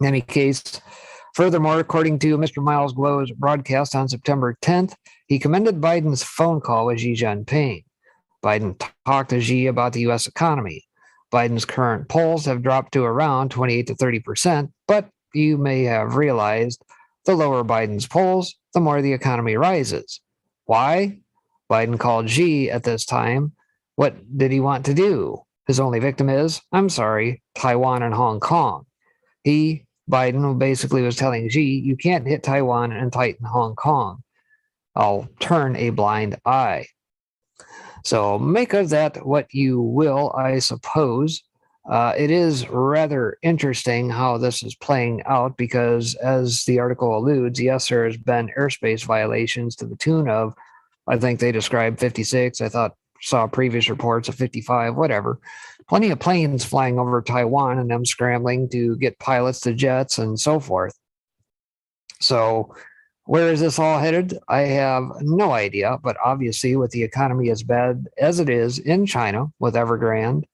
In any case, furthermore, according to Mr. Miles Glow's broadcast on September 10th, he commended Biden's phone call with Xi Jinping. Biden talked to Xi about the U.S. economy. Biden's current polls have dropped to around 28 to 30%, but you may have realized the lower Biden's polls, the more the economy rises. Why? Biden called Xi at this time. What did he want to do? His only victim is, I'm sorry, Taiwan and Hong Kong. Biden, basically was telling Xi, you can't hit Taiwan and tighten Hong Kong. I'll turn a blind eye. So make of that what you will, I suppose. It is rather interesting how this is playing out because, as the article alludes, yes, there has been airspace violations to the tune of, I think they described 56. I saw previous reports of 55, whatever. Plenty of planes flying over Taiwan and them scrambling to get pilots to jets and so forth. So where is this all headed? I have no idea, but obviously with the economy as bad as it is in China with Evergrande,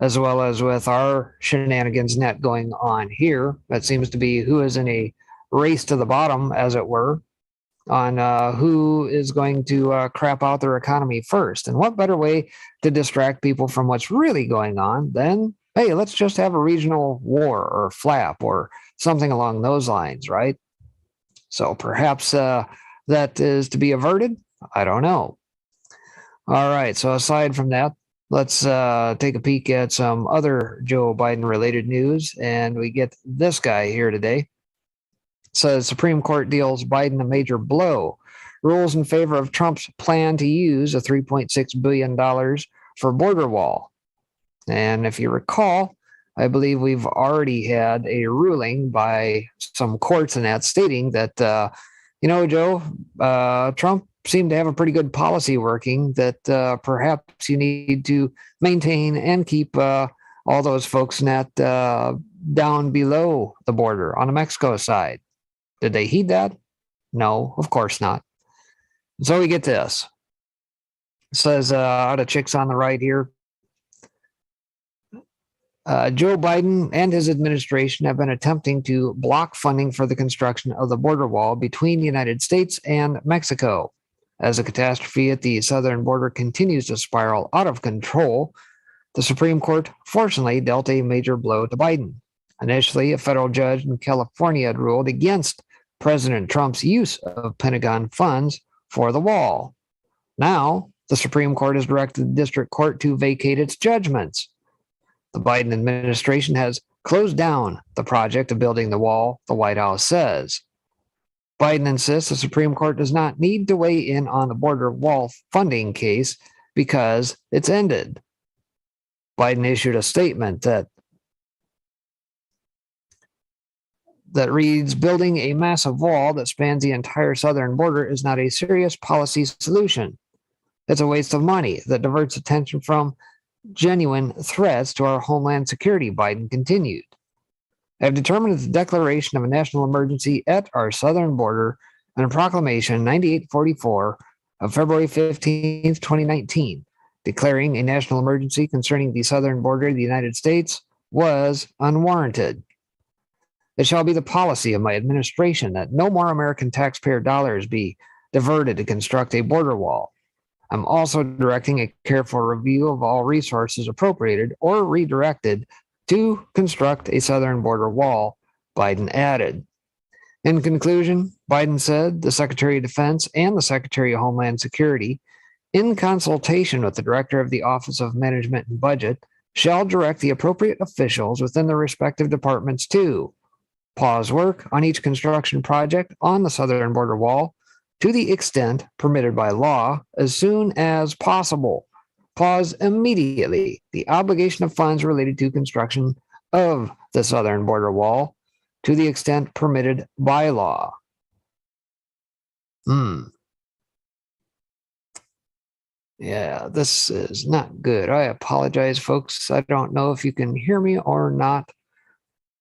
as well as with our shenanigans net going on here, that seems to be who is in a race to the bottom, as it were, on who is going to crap out their economy first. And what better way to distract people from what's really going on than, hey, let's just have a regional war or flap or something along those lines, right? So perhaps that is to be averted. I don't know. All right. So aside from that, let's take a peek at some other Joe Biden related news. And we get this guy here today. It says Supreme Court deals Biden a major blow. Rules in favor of Trump's plan to use a $3.6 billion for border wall. And if you recall, I believe we've already had a ruling by some courts in that stating that, Joe, Trump seemed to have a pretty good policy working that perhaps you need to maintain and keep all those folks net down below the border on the Mexico side. Did they heed that? No, of course not. So we get this. It says out of chicks on the right here, Joe Biden and his administration have been attempting to block funding for the construction of the border wall between the United States and Mexico. As the catastrophe at the southern border continues to spiral out of control, the Supreme Court fortunately dealt a major blow to Biden. Initially, a federal judge in California had ruled against President Trump's use of Pentagon funds for the wall. Now, the Supreme Court has directed the district court to vacate its judgments. The Biden administration has closed down the project of building the wall, the White House says. Biden insists the Supreme Court does not need to weigh in on the border wall funding case because it's ended. Biden issued a statement that reads, building a massive wall that spans the entire southern border is not a serious policy solution. It's a waste of money that diverts attention from genuine threats to our homeland security, Biden continued. I have determined that the declaration of a national emergency at our southern border and a proclamation 9844 of February 15, 2019, declaring a national emergency concerning the southern border of the United States was unwarranted. It shall be the policy of my administration that no more American taxpayer dollars be diverted to construct a border wall. I'm also directing a careful review of all resources appropriated or redirected to construct a southern border wall, Biden added. In conclusion, Biden said the Secretary of Defense and the Secretary of Homeland Security, in consultation with the Director of the Office of Management and Budget, shall direct the appropriate officials within their respective departments to pause work on each construction project on the southern border wall to the extent permitted by law as soon as possible. Pause immediately the obligation of funds related to construction of the southern border wall to the extent permitted by law. Yeah, this is not good. I apologize, folks. I don't know if you can hear me or not.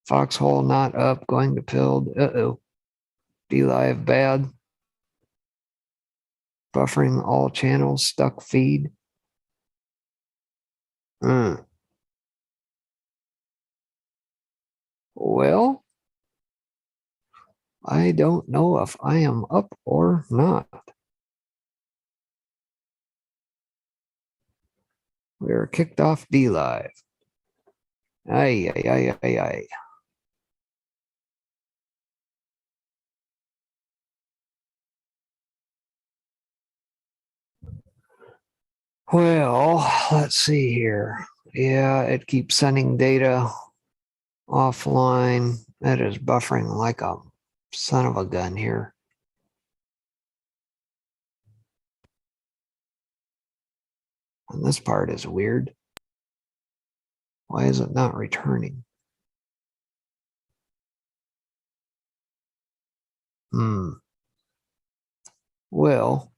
Foxhole not up, going to pilled. Uh-oh. DLive bad. Buffering all channels, stuck feed. Well, I don't know if I am up or not. We are kicked off D-Live. Ay, ay, ay, ay, ay. Well, let's see here. Yeah, it keeps sending data offline. It is buffering like a son of a gun here. And this part is weird. Why is it not returning? Well,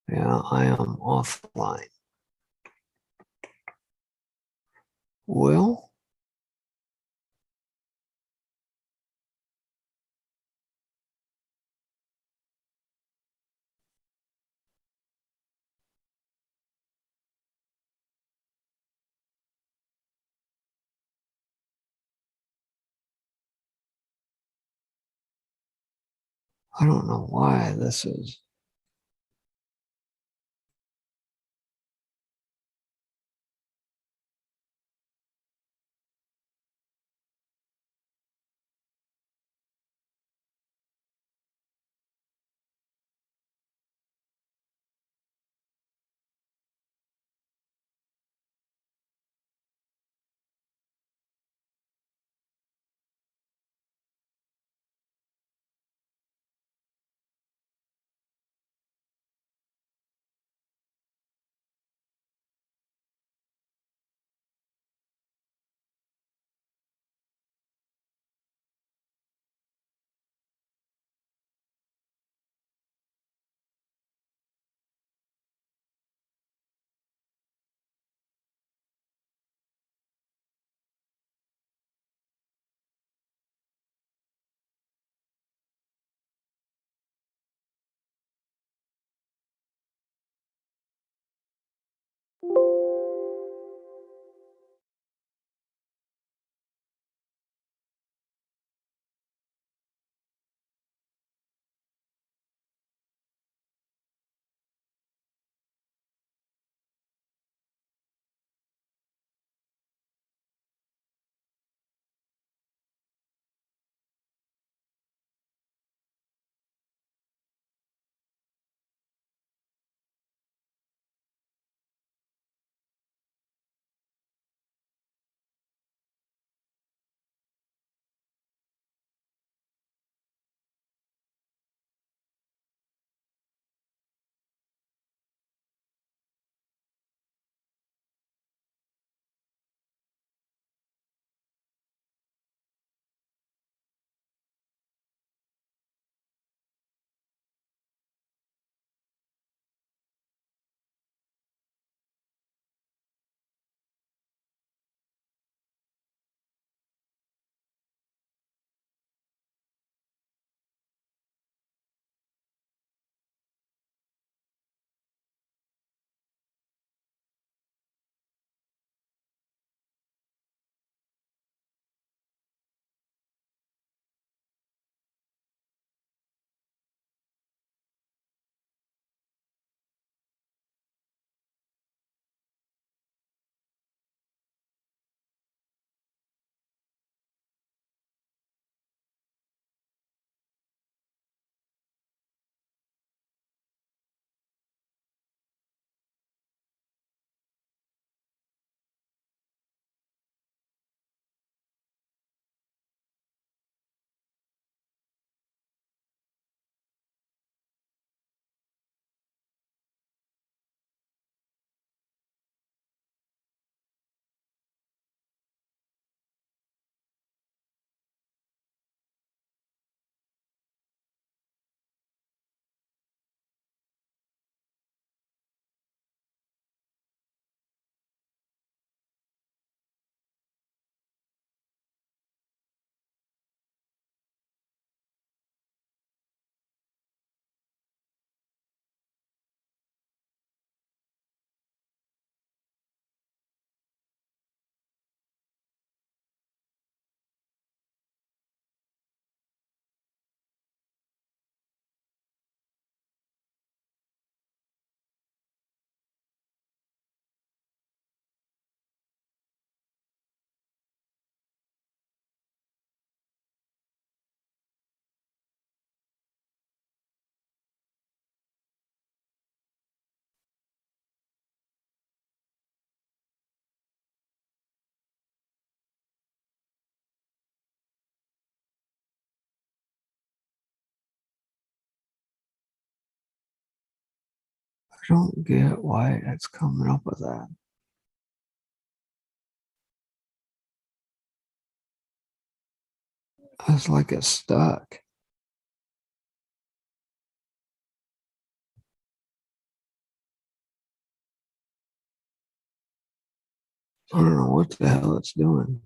yeah, I am offline. Well, I don't know why this is. don't get why it's coming up with that. It's like it's stuck. I don't know what the hell it's doing.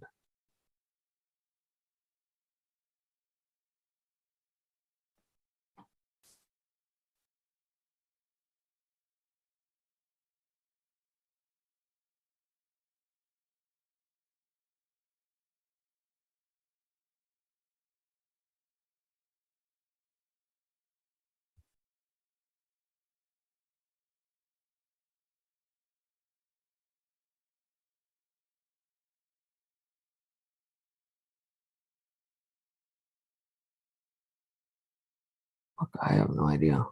Fuck, I have no idea.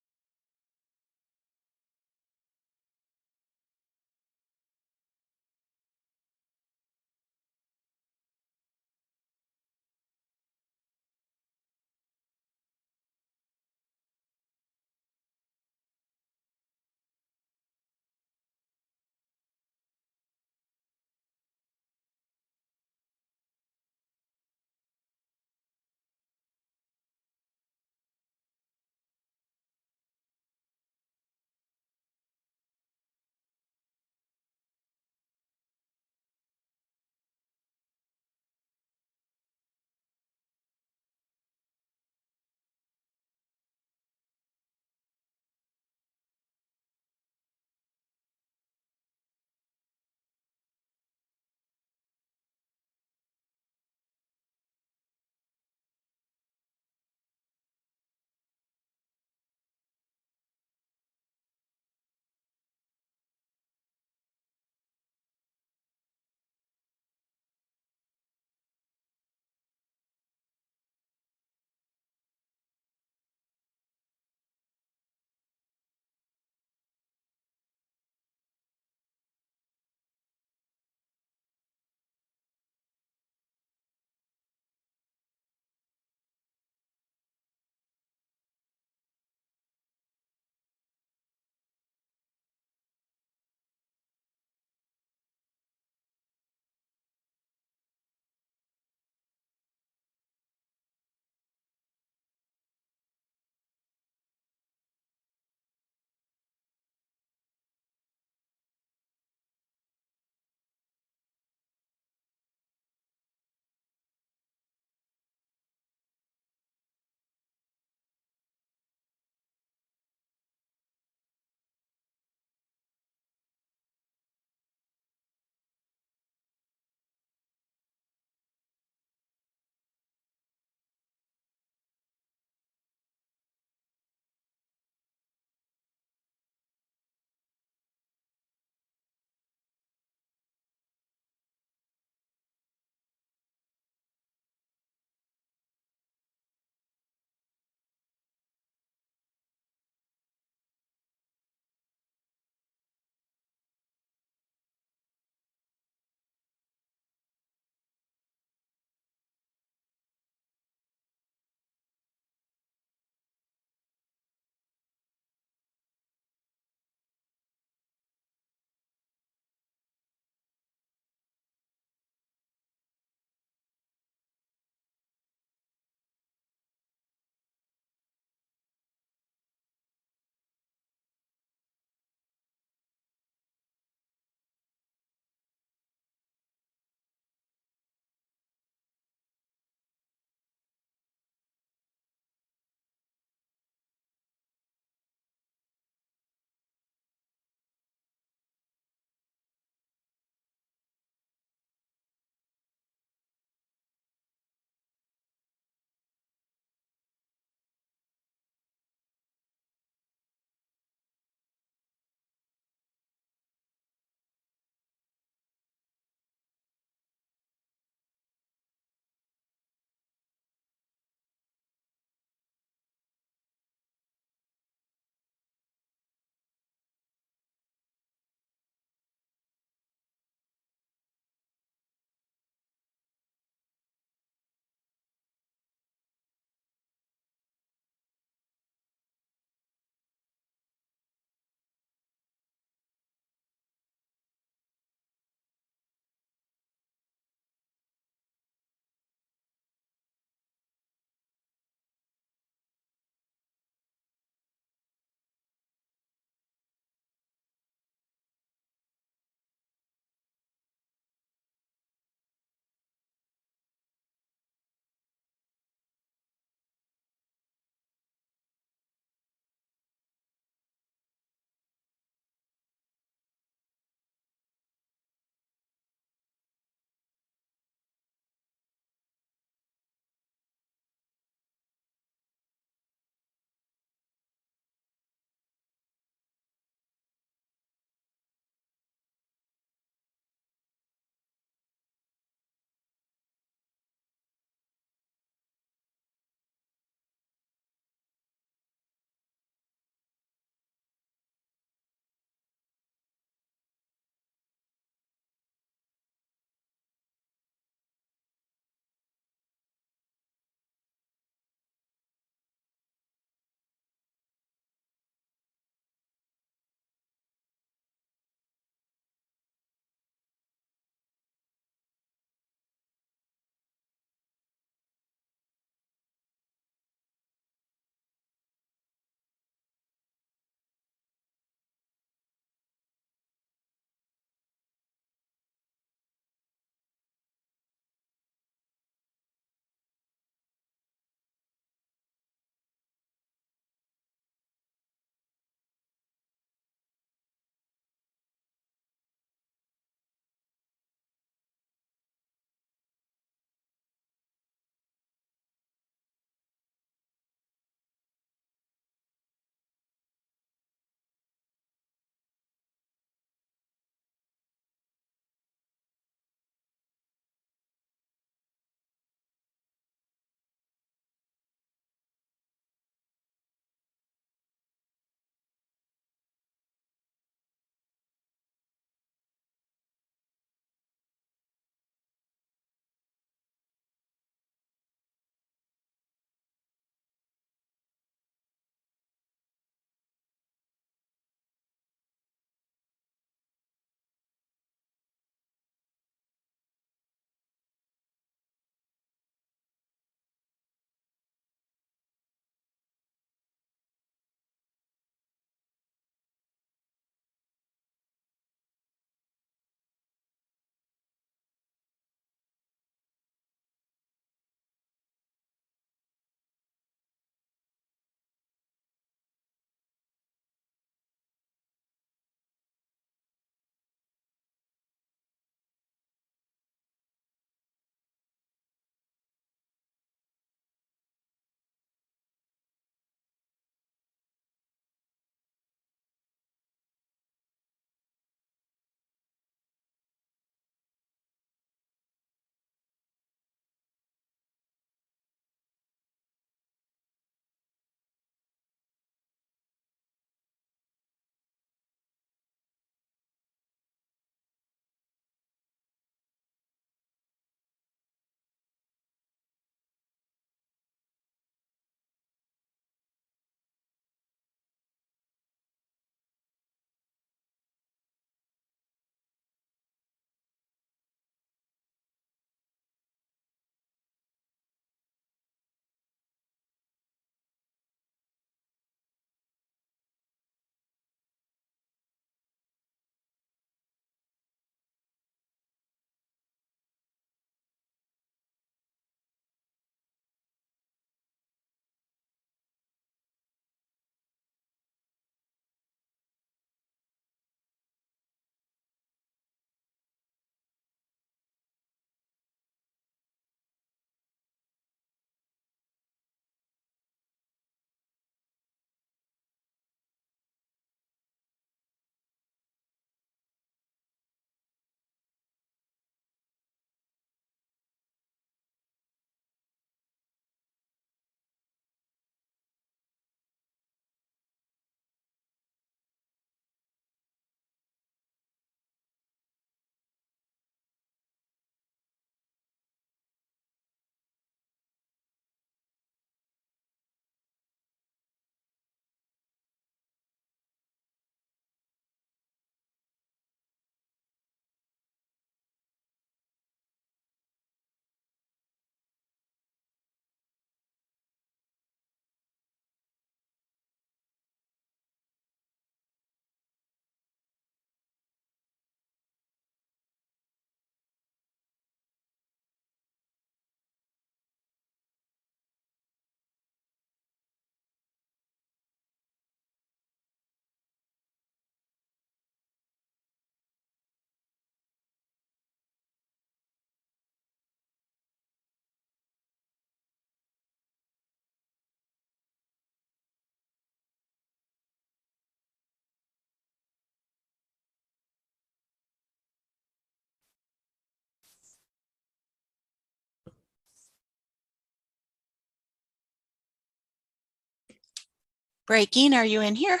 Breaking, are you in here?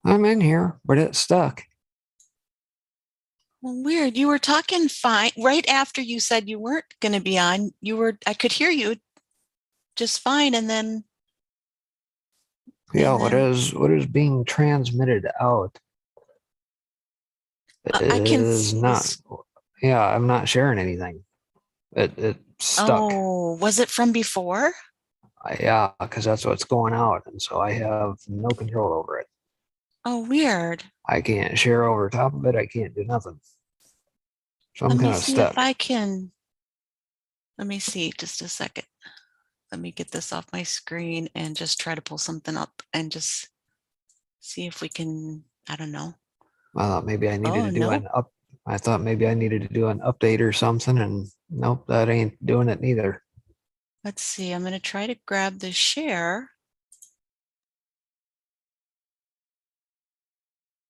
I'm in here, but it's stuck. Well, weird. You were talking fine right after you said you weren't going to be on. I could hear you just fine. And then. Yeah, what is being transmitted out I can is see not. this. Yeah, I'm not sharing anything. It's stuck. Oh, was it from before? Yeah, because that's what's going out, and so I have no control over it. Oh, weird. I can't share over top of it. I can't do nothing. So I'm Let me kind of see if stuck. I can. Let me see just a second. Let me get this off my screen and just try to pull something up and just see if we can, I don't know. I thought maybe I needed Oh, to do no. an up. I thought maybe I needed to do an update or something, and nope, that ain't doing it neither. Let's see. I'm going to try to grab the share.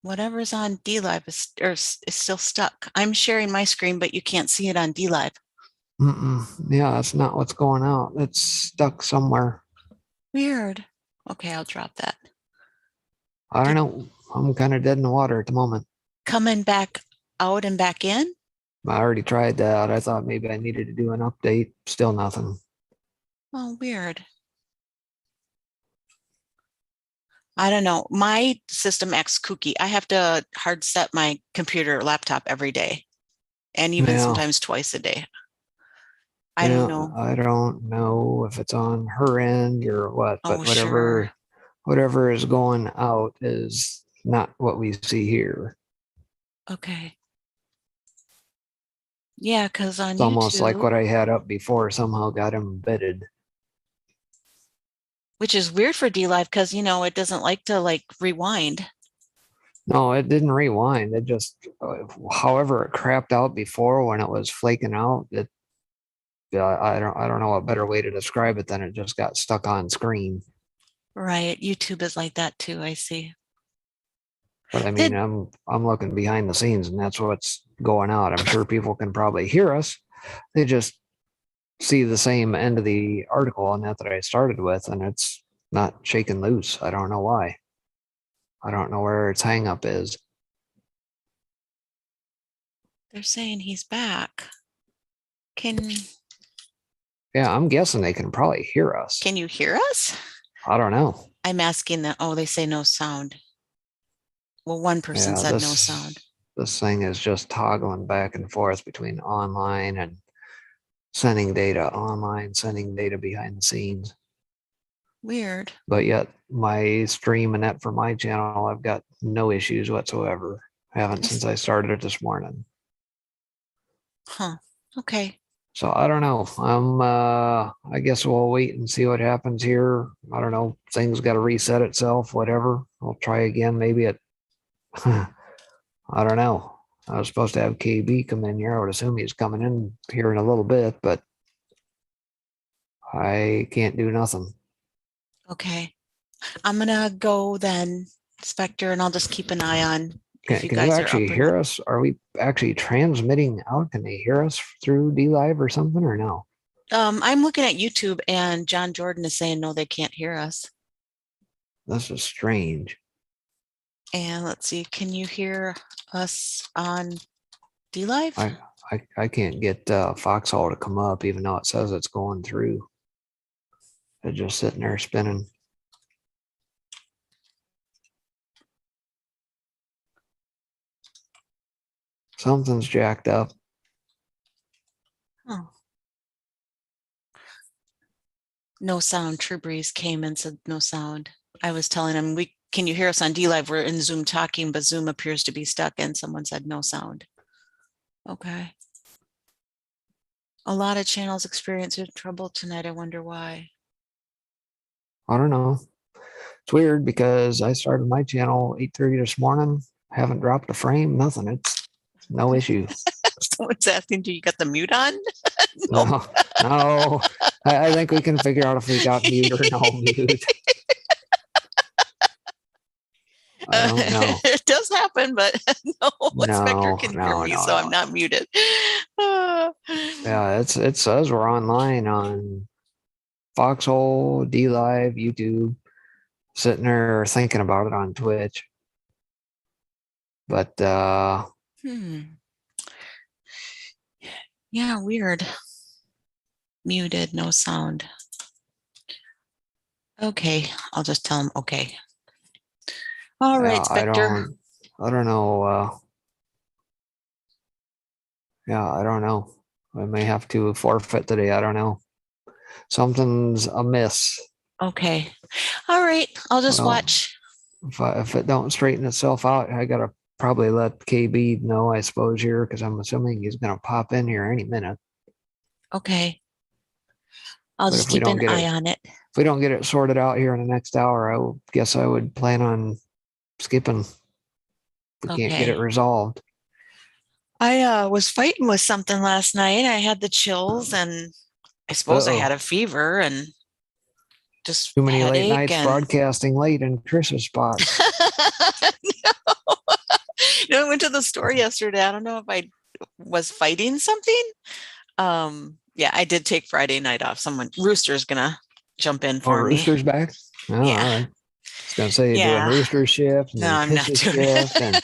Whatever's on DLive is still stuck. I'm sharing my screen, but you can't see it on DLive. Yeah, that's not what's going out. It's stuck somewhere. Weird. Okay, I'll drop that. I don't know. I'm kind of dead in the water at the moment. Coming back out and back in? I already tried that. I thought maybe I needed to do an update. Still nothing. Oh, weird. I don't know. My system acts kooky. I have to hard set my computer or laptop every day, and even sometimes twice a day. I don't know. I don't know if it's on her end or what, but Sure. whatever is going out is not what we see here. Okay. Yeah, because on It's almost like YouTube, what I had up before somehow got embedded. which is weird for DLive because, it doesn't like to rewind. No, it didn't rewind. It just, however it crapped out before when it was flaking out, I don't know a better way to describe it than it just got stuck on screen. Right. YouTube is like that too, I see. But I mean, I'm looking behind the scenes, and that's what's going out. I'm sure people can probably hear us. They just see the same end of the article on that I started with, and it's not shaking loose. I don't know why. I don't know where its hang up is. They're saying he's back. Yeah, I'm guessing they can probably hear us. Can you hear us? I don't know. I'm asking that. Oh, they say no sound. Well, one person said no sound. This thing is just toggling back and forth between online and sending data online, sending data behind the scenes. Weird. But yet my stream and that for my channel, I've got no issues whatsoever. Haven't since I started it this morning. Huh. Okay. So I don't know. I guess we'll wait and see what happens here. I don't know. Things got to reset itself, whatever. I'll try again. Maybe it, I don't know. I was supposed to have KB come in here. I would assume he's coming in here in a little bit, but I can't do nothing. Okay. I'm going to go then, Spectre, and I'll just keep an eye on if you Can you guys are actually up or hear not. us? Are we actually transmitting out? Can they hear us through DLive or something or no? I'm looking at YouTube and John Jordan is saying no, they can't hear us. This is strange. And let's see, can you hear us on DLive? I can't get Foxhole to come up even though it says it's going through. It's just sitting there spinning. Something's jacked up. Oh. No sound. True Breeze came and said no sound. I was telling him, can you hear us on DLive? We're in Zoom talking, but Zoom appears to be stuck, and someone said no sound. Okay. A lot of channels experiencing trouble tonight. I wonder why. I don't know. It's weird because I started my channel 8:30 this morning. Haven't dropped a frame, nothing. It's no issue. Someone's asking, do you got the mute on? No, no. I think we can figure out if we got mute or no mute. I don't know. It does happen, but no, Spectre No, can hear no, me, no, so I'm no, not no. muted. Yeah, it says we're online on Foxhole, D Live, YouTube, sitting there thinking about it on Twitch. But Yeah, weird. Muted, no sound. Okay, I'll just tell him okay. All right, Spectre. I don't know. Yeah, I don't know. I may have to forfeit today. I don't know. Something's amiss. Okay. All right, I'll just Well, watch. if it don't straighten itself out, I gotta probably let KB know, I suppose, here, because I'm assuming he's gonna pop in here any minute. Okay. I'll But just keep an eye on it. if we don't get it sorted out here in the next hour, guess I would plan on skipping if we can't get it Okay. resolved. I was fighting with something last night. I had the chills and I suppose I had a fever and just Too many late headache nights and broadcasting late in Chris's spots. I went to the store yesterday. I don't know if I was fighting something. Yeah, I did take Friday night off. Rooster's gonna jump in for me. Rooster's back? Oh, Yeah. all right. I was going to say, you're doing Yeah. Rooster shift and No, then I'm not Chris's doing shift and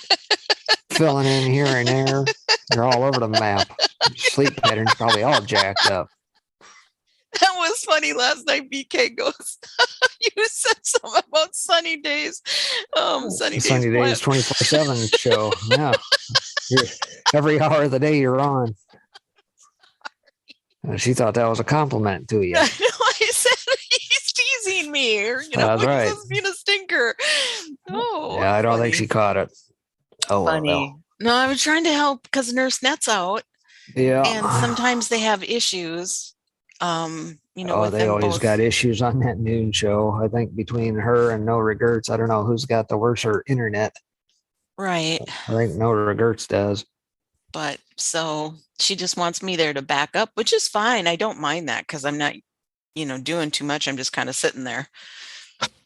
filling in here and there. You're all over the map. Your sleep pattern's probably all jacked up. That was funny last night. BK goes, you said something about sunny days. Sunny Days 24/7 show. Yeah. Every hour of the day you're on. She thought that was a compliment to you. I said he's teasing me, or That's right. He's being a stinker. Oh, yeah, I don't think she caught it. Oh, funny. well. No, I was trying to help because Nurse Net's out. Yeah. And sometimes they have issues. They always got issues on that noon show. I think between her and No Regrets, I don't know who's got the worser internet. Right. I think No Regrets does. But so she just wants me there to back up, which is fine. I don't mind that because I'm not, doing too much. I'm just kind of sitting there.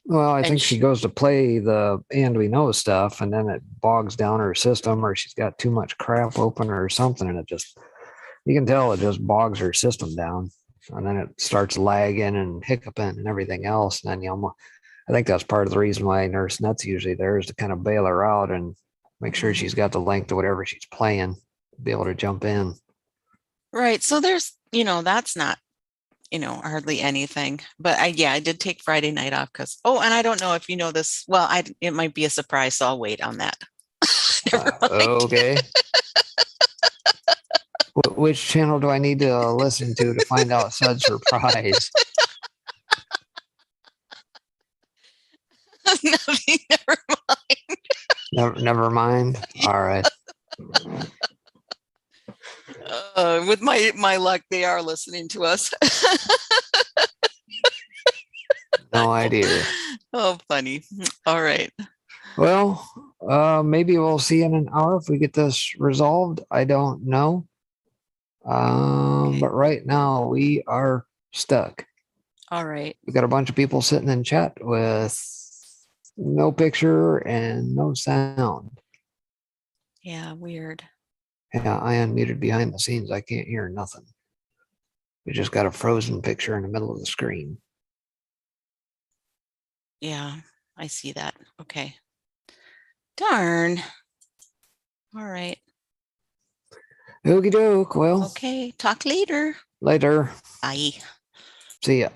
Well, I think she goes to play the And We Know stuff, and then it bogs down her system, or she's got too much crap open or something, and you can tell it just bogs her system down. And then it starts lagging and hiccuping and everything else. And then, I think that's part of the reason why Nurse Net's usually there, is to kind of bail her out and make sure she's got the link to whatever she's playing to be able to jump in. Right. So there's, that's not, hardly anything. But I did take Friday night off because, and I don't know if you know this. Well, it might be a surprise, so I'll wait on that. Okay. Which channel do I need to listen to find out said surprise? Nothing, never mind. Never mind. All right. With my luck, they are listening to us. No idea. Oh, funny. All right. Well, maybe we'll see in an hour if we get this resolved. I don't know. Okay. But right now we are stuck. All right. We got a bunch of people sitting in chat with no picture and no sound. Yeah, weird. Yeah, I unmuted behind the scenes. I can't hear nothing. We just got a frozen picture in the middle of the screen. Yeah, I see that. Okay. Darn. All right. Okie doke. Well. Okay. Talk later. Later. Bye. See ya.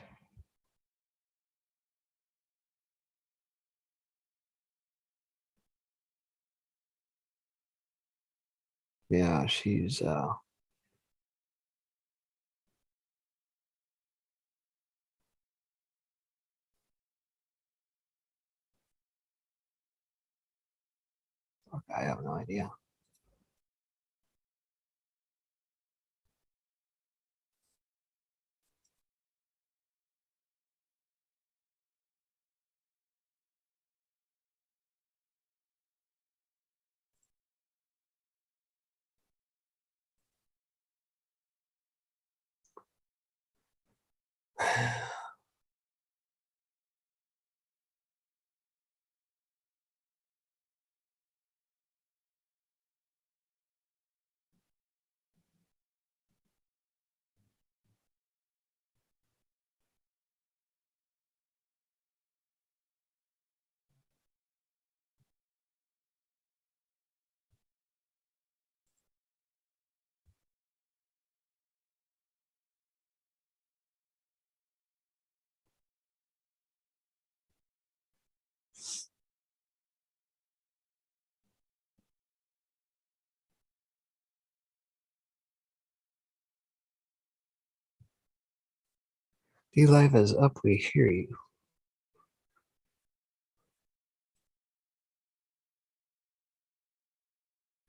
Yeah, she's I have no idea. D-Live is up. We hear you.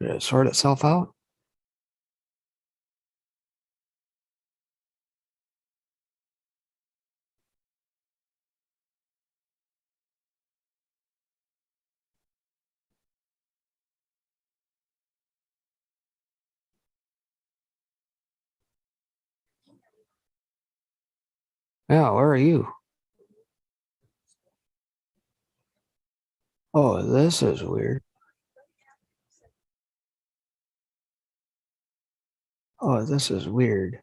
Did it sort itself out? Yeah, where are you? Oh, this is weird. Oh, this is weird.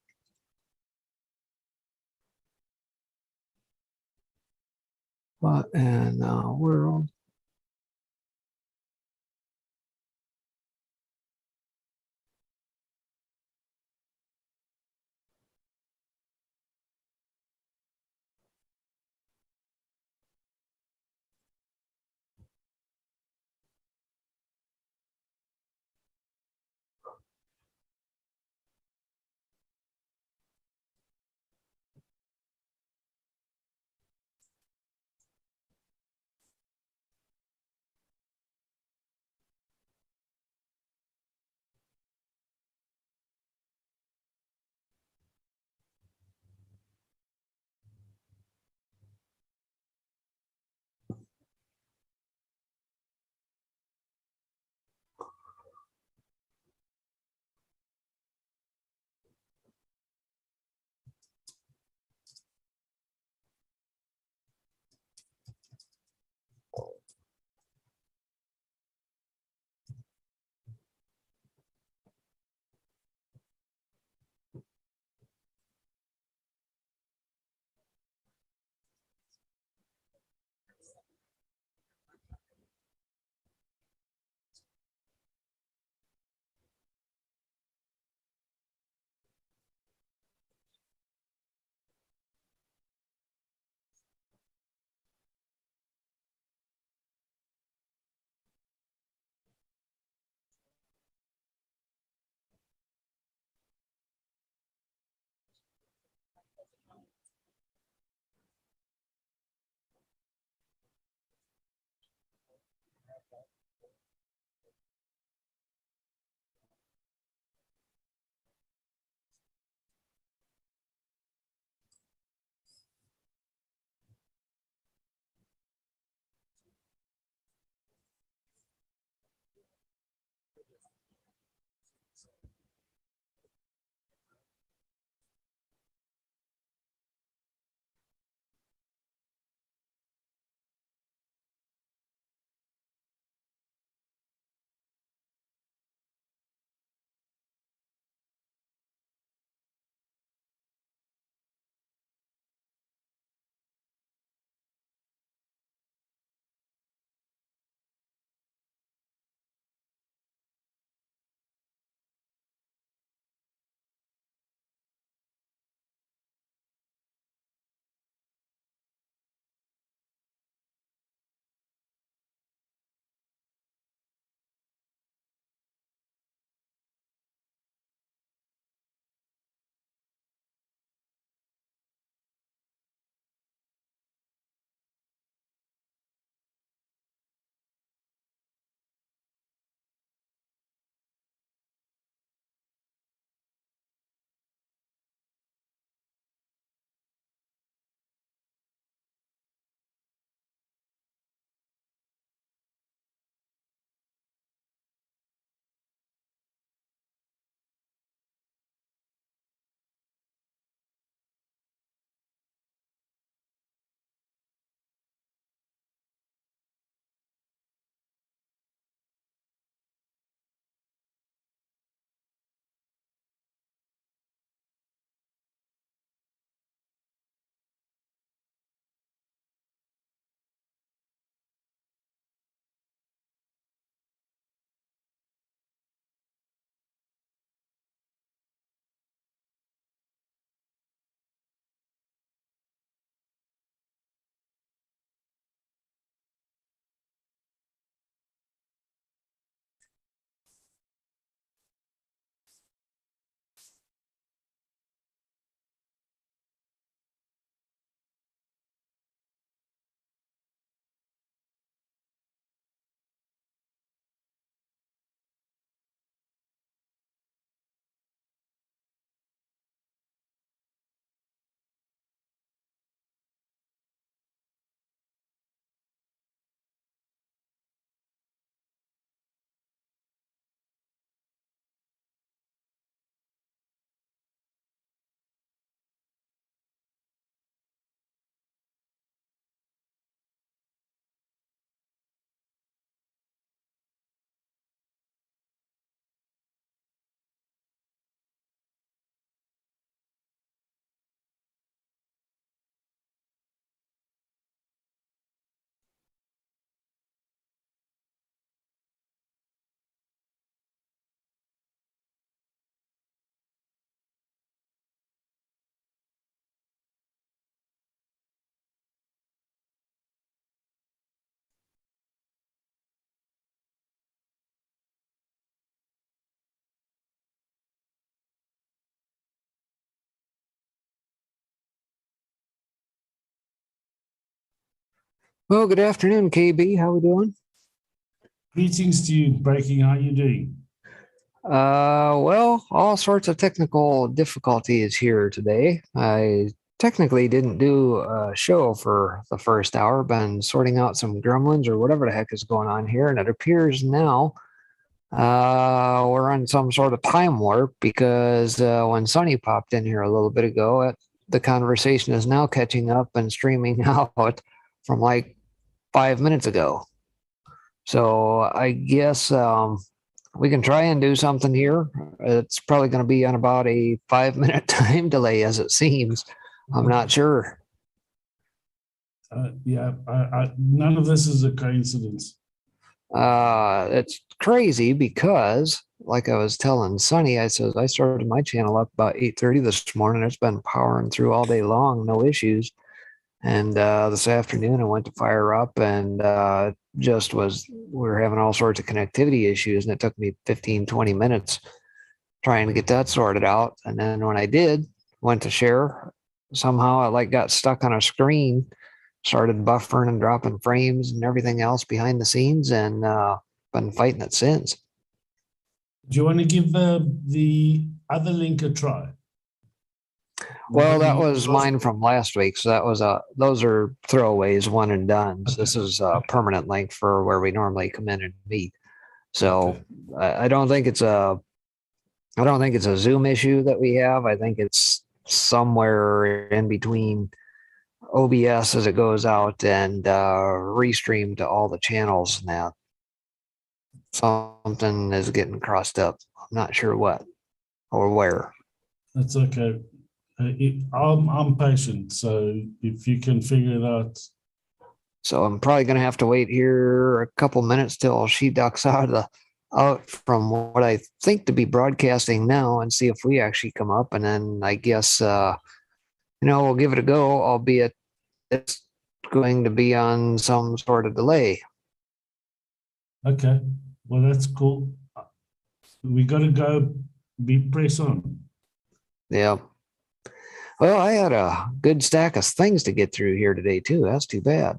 What in the world? Well, good afternoon, KB. How we doing? Greetings to you, Breaking. How are you doing? Well, all sorts of technical difficulties here today. I technically didn't do a show for the first hour, been sorting out some gremlins or whatever the heck is going on here, and it appears now we're on some sort of time warp because when Sonny popped in here a little bit ago, the conversation is now catching up and streaming out from like 5 minutes ago. So I guess we can try and do something here. It's probably going to be on about a 5 minute time delay, as it seems. I'm not sure. None of this is a coincidence. It's crazy because, like I was telling Sonny, I said I started my channel up about 8:30 this morning. It's been powering through all day long, no issues. And this afternoon, I went to fire up and we were having all sorts of connectivity issues. And it took me 15, 20 minutes trying to get that sorted out. And then when I did, went to share, somehow I got stuck on a screen, started buffering and dropping frames and everything else behind the scenes, and been fighting it since. Do you want to give the other link a try? Well, that was mine from last week. So those are throwaways, one and done. So Okay. this is a permanent link for where we normally come in and meet. So Okay. I don't think it's a Zoom issue that we have. I think it's somewhere in between OBS as it goes out and restream to all the channels. Now something is getting crossed up. I'm not sure what or where. That's okay. I'm patient, so if you can figure it out. So I'm probably going to have to wait here a couple minutes till she ducks out from what I think to be broadcasting now and see if we actually come up. And then I guess, we'll give it a go, albeit it's going to be on some sort of delay. Okay, well, that's cool. We got to go press on. Yeah. Well, I had a good stack of things to get through here today, too. That's too bad.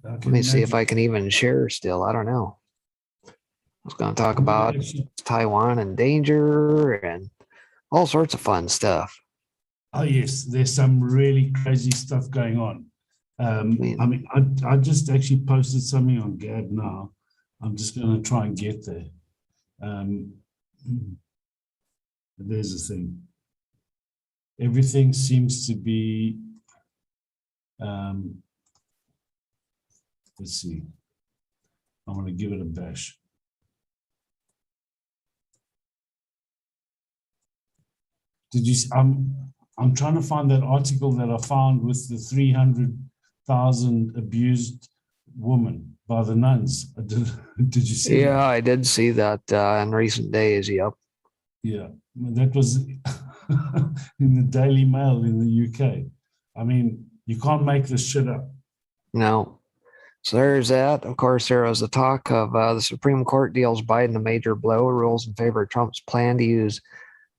Let me see if I can even share still. I don't know. I was going to talk about Taiwan and danger and all sorts of fun stuff. Oh, yes, there's some really crazy stuff going on. I just actually posted something on Gab now. I'm just going to try and get there. There's the thing. Everything seems to be, let's see. I'm going to give it a bash. Did you? I'm trying to find that article that I found with the 300,000 abused women by the nuns. Did you see? Yeah, that? I did see that in recent days. Yep. Yeah, that was in the Daily Mail in the UK. I mean, you can't make this shit up. No. So there's that. Of course, there was the talk of the Supreme Court deals Biden a major blow, rules in favor of Trump's plan to use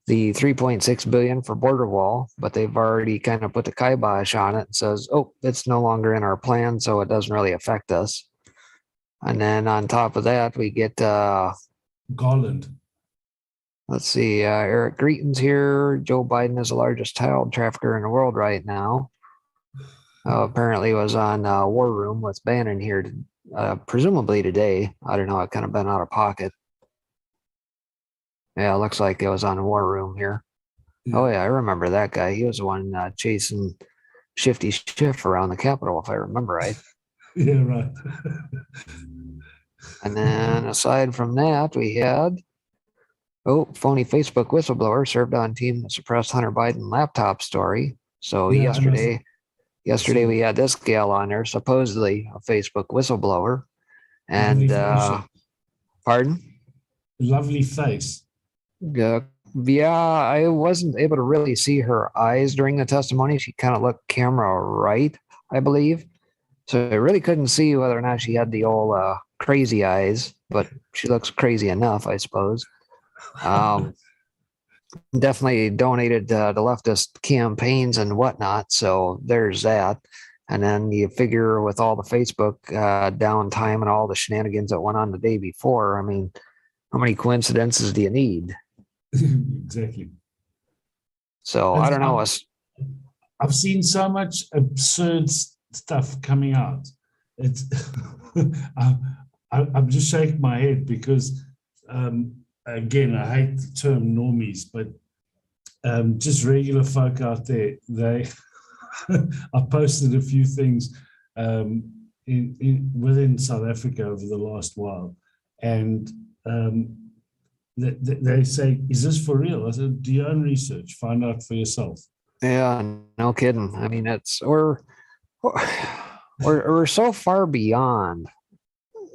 the $3.6 billion for border wall, but they've already kind of put the kibosh on it and says, oh, it's no longer in our plan, so it doesn't really affect us. And then on top of that, we get Garland. Let's see, Eric Greeton's here. Joe Biden is the largest child trafficker in the world right now. Apparently was on War Room with Bannon here, presumably today. I don't know, I've kind of been out of pocket. Yeah, it looks like it was on War Room here. Yeah. Oh, yeah, I remember that guy. He was the one chasing Shifty Schiff around the Capitol, if I remember right. Yeah, right. And then aside from that, we had, phony Facebook whistleblower served on team that suppressed Hunter Biden laptop story. So yeah, yesterday we had this gal on there, supposedly a Facebook whistleblower. And pardon? Lovely face. Yeah, I wasn't able to really see her eyes during the testimony. She kind of looked camera right, I believe. So I really couldn't see whether or not she had the old crazy eyes, but she looks crazy enough, I suppose. Definitely donated to leftist campaigns and whatnot. So there's that. And then you figure with all the Facebook downtime and all the shenanigans that went on the day before, I mean, how many coincidences do you need? Exactly. So I don't know. I've seen so much absurd stuff coming out. It's I'm just shaking my head because, again, I hate the term normies, but just regular folk out there. I posted a few things within South Africa over the last while, and they say, "Is this for real?" I said, "Do your own research, find out for yourself." Yeah, no kidding. I mean, we're so far beyond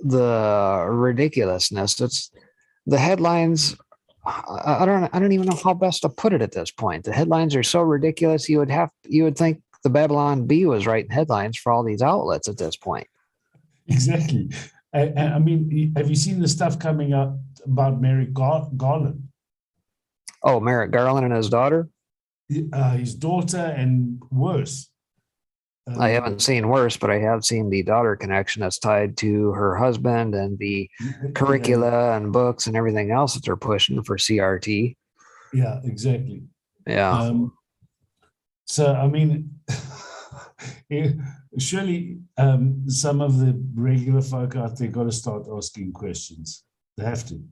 the ridiculousness. It's the headlines. I don't even know how best to put it at this point. The headlines are so ridiculous. You would think the Babylon Bee was writing headlines for all these outlets at this point. Exactly. I mean, have you seen the stuff coming up about Merrick Garland? Oh, Merrick Garland and his daughter? His daughter, and worse. I haven't seen worse, but I have seen the daughter connection that's tied to her husband and the curricula and books and everything else that they're pushing for CRT. Yeah, exactly. Yeah. So, I mean, surely some of the regular folk out there got to start asking questions. They have to.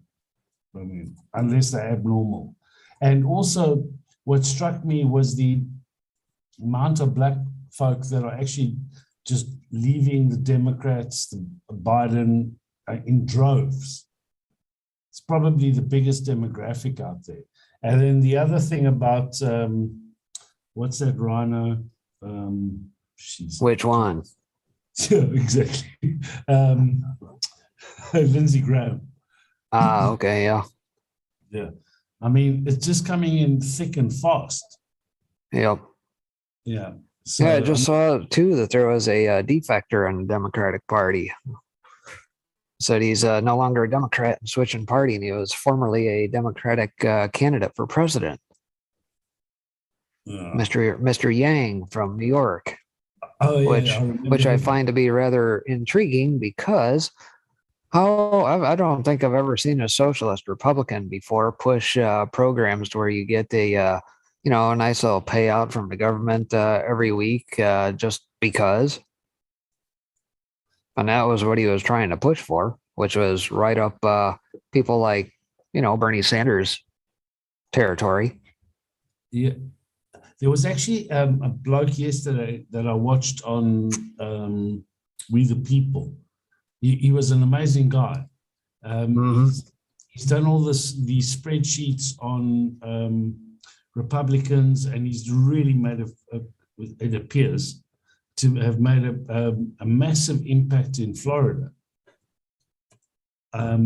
I mean, unless they're abnormal. And also, what struck me was the amount of black folk that are actually just leaving the Democrats, the Biden, in droves. It's probably the biggest demographic out there. And then the other thing about what's that rhino? Which one? Yeah, exactly. Lindsey Graham. Okay, yeah. Yeah. I mean, it's just coming in thick and fast. Yep. Yeah. So, yeah, I just saw too that there was a defector in the Democratic Party. Said he's no longer a Democrat and switching party, and he was formerly a Democratic candidate for president. Mr. Yang from New York. Oh, yeah, which I find to be rather intriguing because I don't think I've ever seen a socialist Republican before push programs to where you get a nice little payout from the government every week just because. And that was what he was trying to push for, which was right up people like, Bernie Sanders territory. Yeah. There was actually a bloke yesterday that I watched on We the People. He was an amazing guy. He's done all these spreadsheets on Republicans, and he's really made it appears to have made a massive impact in Florida. I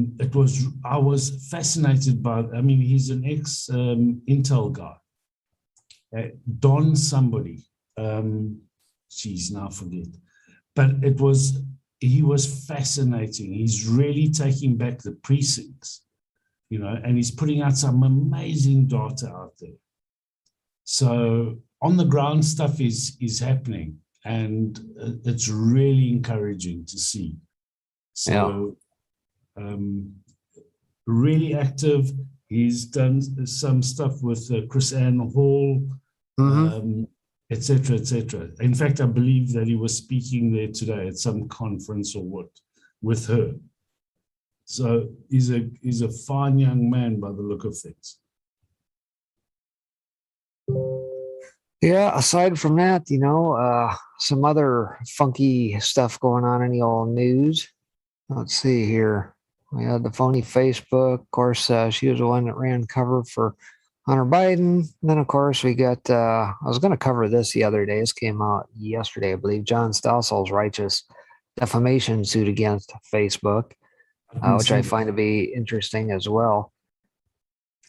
was fascinated by. I mean, he's an ex Intel guy. Don somebody, now I forget, but he was fascinating. He's really taking back the precincts, and he's putting out some amazing data out there. So on the ground stuff is happening, and it's really encouraging to see. So really active. He's done some stuff with Chris Ann Hall, et cetera, et cetera. In fact, I believe that he was speaking there today at some conference or what with her. So he's a fine young man by the look of things. Yeah, aside from that, some other funky stuff going on in the old news. Let's see here. We had the phony Facebook. Of course, she was the one that ran cover for Hunter Biden. And then, of course, we got, I was going to cover this the other day. This came out yesterday, I believe. John Stousel's righteous defamation suit against Facebook, which I find to be interesting as well.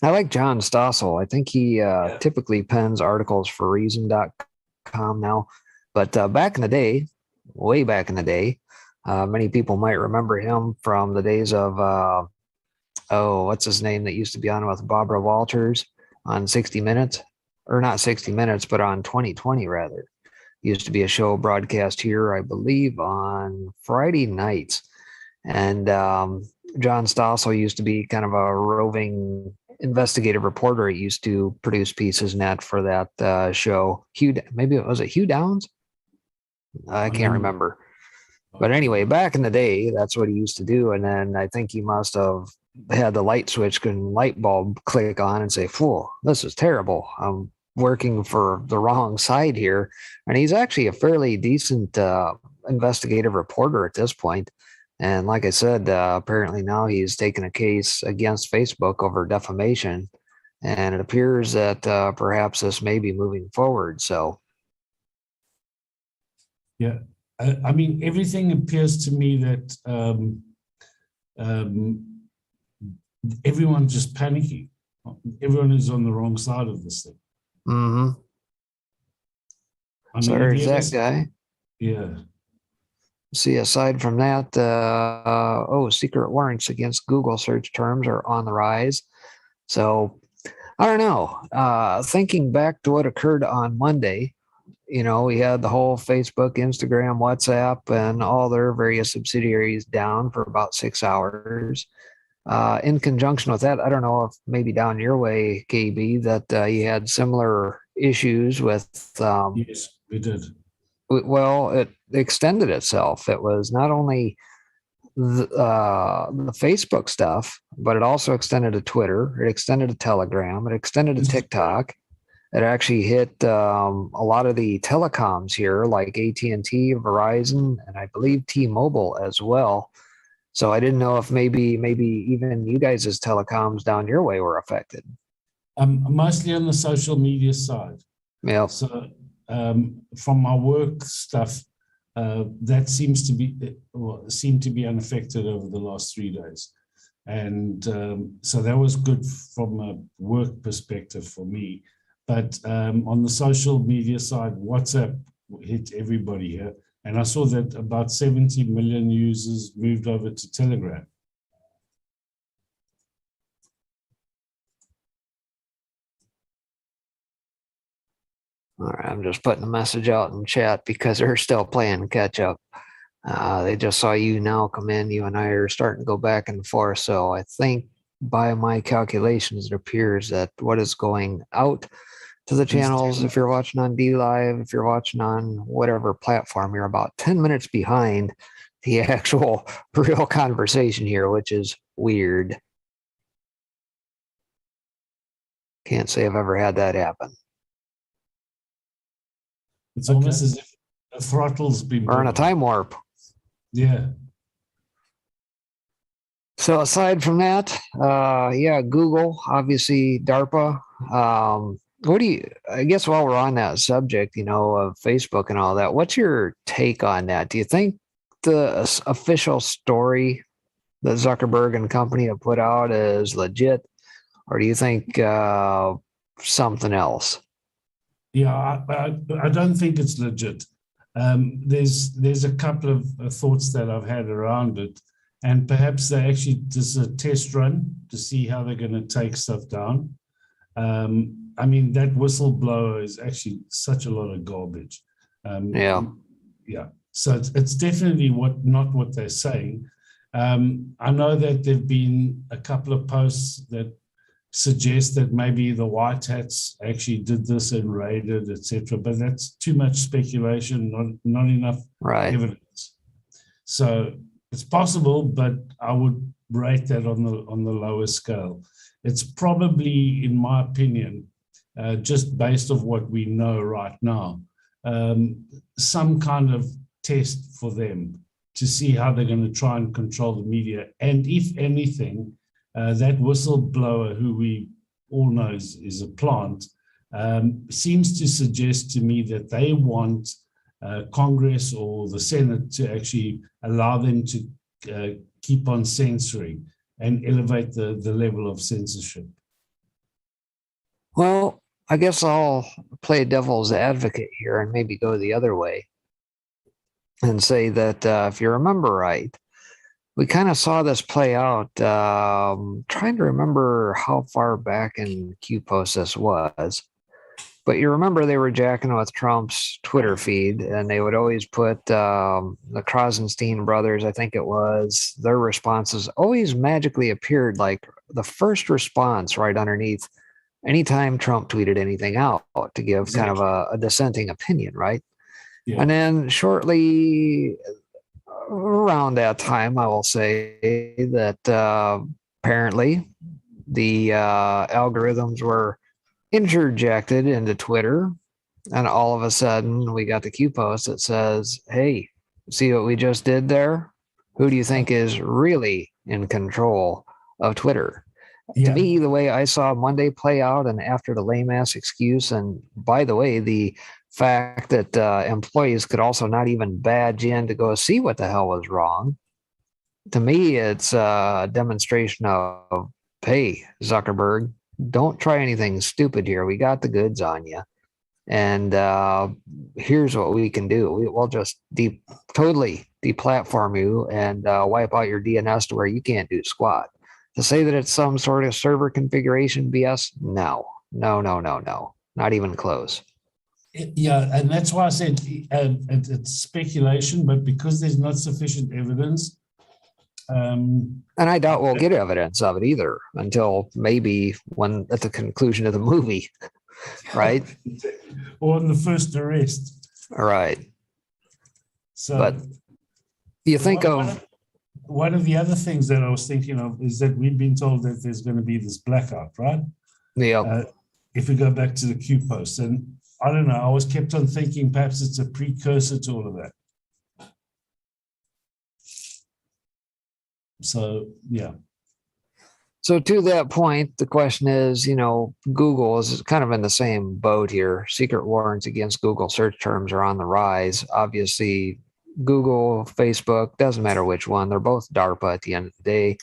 I like John Stousel. I think he typically pens articles for Reason.com now. But back in the day, way back in the day, many people might remember him from the days of, what's his name that used to be on with Barbara Walters on 60 Minutes, or not 60 Minutes, but on 2020 rather. Used to be a show broadcast here, I believe, on Friday nights. And John Stousel used to be kind of a roving investigative reporter. He used to produce pieces in that for that show. Maybe was it Hugh Downs? I can't remember. But anyway, back in the day, that's what he used to do. And then I think he must have had the light switch and light bulb click on and say, "Fool, this is terrible. I'm working for the wrong side here." And he's actually a fairly decent investigative reporter at this point. And like I said, apparently now he's taken a case against Facebook over defamation. And it appears that perhaps this may be moving forward. So, yeah. I mean, everything appears to me that everyone's just panicking. Everyone is on the wrong side of this thing. mm-hmm. I So mean, there's that guy. Yeah. See, aside from that, secret warrants against Google search terms are on the rise. So I don't know. Thinking back to what occurred on Monday, we had the whole Facebook, Instagram, WhatsApp, and all their various subsidiaries down for about 6 hours. In conjunction with that, I don't know if maybe down your way, KB, that you had similar issues with. Yes, we did. Well, it extended itself. It was not only the Facebook stuff, but it also extended to Twitter. It extended to Telegram. It extended to TikTok. It actually hit a lot of the telecoms here, like AT&T, Verizon, and I believe T-Mobile as well. So I didn't know if maybe even you guys' telecoms down your way were affected. Mostly on the social media side. Yeah. So from my work stuff, that seemed to be unaffected over the last 3 days. And so that was good from a work perspective for me. But on the social media side, WhatsApp hit everybody here. And I saw that about 70 million users moved over to Telegram. All right, I'm just putting a message out in chat because they're still playing catch up. They just saw you now come in. You and I are starting to go back and forth. So I think by my calculations, it appears that what is going out to the channels, if you're watching on DLive, if you're watching on whatever platform, you're about 10 minutes behind the actual real conversation here, which is weird. Can't say I've ever had that happen. It's almost as if the throttle's been... We're in a time warp. Yeah. So aside from that, Google, obviously DARPA. I guess while we're on that subject, of Facebook and all that, what's your take on that? Do you think the official story that Zuckerberg and company have put out is legit, or do you think something else? Yeah, I don't think it's legit. There's a couple of thoughts that I've had around it, and perhaps they actually just a test run to see how they're going to take stuff down. I mean, that whistleblower is actually such a lot of garbage. Yeah. So it's definitely not what they're saying. I know that there've been a couple of posts that suggest that maybe the white hats actually did this and raided, etc. But that's too much speculation, not enough evidence. So it's possible, but I would rate that on the lower scale. It's probably, in my opinion, just based off what we know right now, some kind of test for them to see how they're going to try and control the media. And if anything, that whistleblower, who we all know is a plant, seems to suggest to me that they want Congress or the Senate to actually allow them to keep on censoring and elevate the level of censorship. Well, I guess I'll play devil's advocate here and maybe go the other way and say that if you remember right, we kind of saw this play out. Trying to remember how far back in QPost this was, But you remember they were jacking with Trump's Twitter feed, and they would always put the Krasenstein brothers, I think it was, their responses always magically appeared like the first response right underneath anytime Trump tweeted anything out to give kind of a dissenting opinion, right? Yeah. And then shortly around that time, I will say that apparently the algorithms were interjected into Twitter, and all of a sudden we got the Q post that says, "Hey, see what we just did there? Who do you think is really in control of Twitter?" Yeah. To me, the way I saw Monday play out, and after the lame ass excuse, and by the way, the fact that employees could also not even badge in to go see what the hell was wrong. To me, it's a demonstration of, hey, Zuckerberg, don't try anything stupid here. We got the goods on you. And here's what we can do. We'll just totally deplatform you and wipe out your DNS to where you can't do squat. To say that it's some sort of server configuration BS, no. Not even close. Yeah, and that's why I said it's speculation, but because there's not sufficient evidence. And I doubt we'll get evidence of it either until maybe at the conclusion of the movie, right? Or in the first arrest. Right. So, but you think one of the other things that I was thinking of is that we've been told that there's going to be this blackout, right? Yeah. If we go back to the Q post, and I don't know, I was kept on thinking perhaps it's a precursor to all of that. So, yeah. So to that point, the question is, Google is kind of in the same boat here. Secret warrants against Google search terms are on the rise. Obviously, Google, Facebook, doesn't matter which one. They're both DARPA at the end of the day.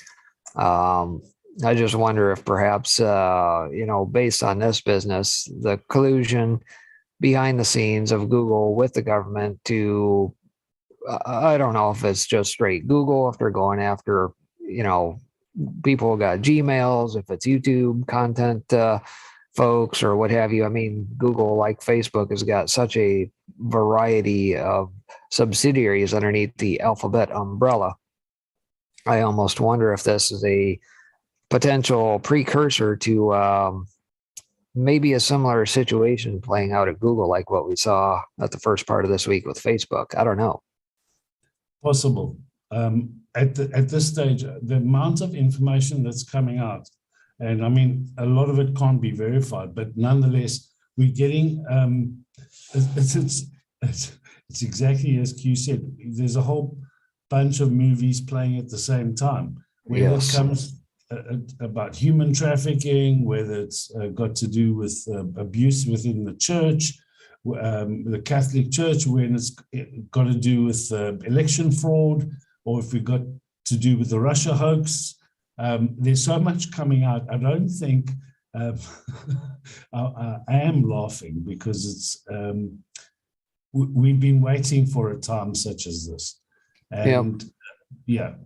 I just wonder if perhaps, based on this business, the collusion behind the scenes of Google with the government to, I don't know if it's just straight Google, if they're going after, people who got Gmails, if it's YouTube content folks or what have you. I mean, Google, like Facebook, has got such a variety of subsidiaries underneath the Alphabet umbrella. I almost wonder if this is a potential precursor to maybe a similar situation playing out at Google, like what we saw at the first part of this week with Facebook. I don't know. Possible. At this stage, the amount of information that's coming out, and I mean, a lot of it can't be verified, but nonetheless, we're getting, it's exactly as Q said, there's a whole bunch of movies playing at the same time, whether it comes about human trafficking, whether it's got to do with abuse within the church, the Catholic Church, when it's got to do with election fraud, or if we got to do with the Russia hoax. There's so much coming out. I don't think I am laughing because it's we've been waiting for a time such as this. And yeah,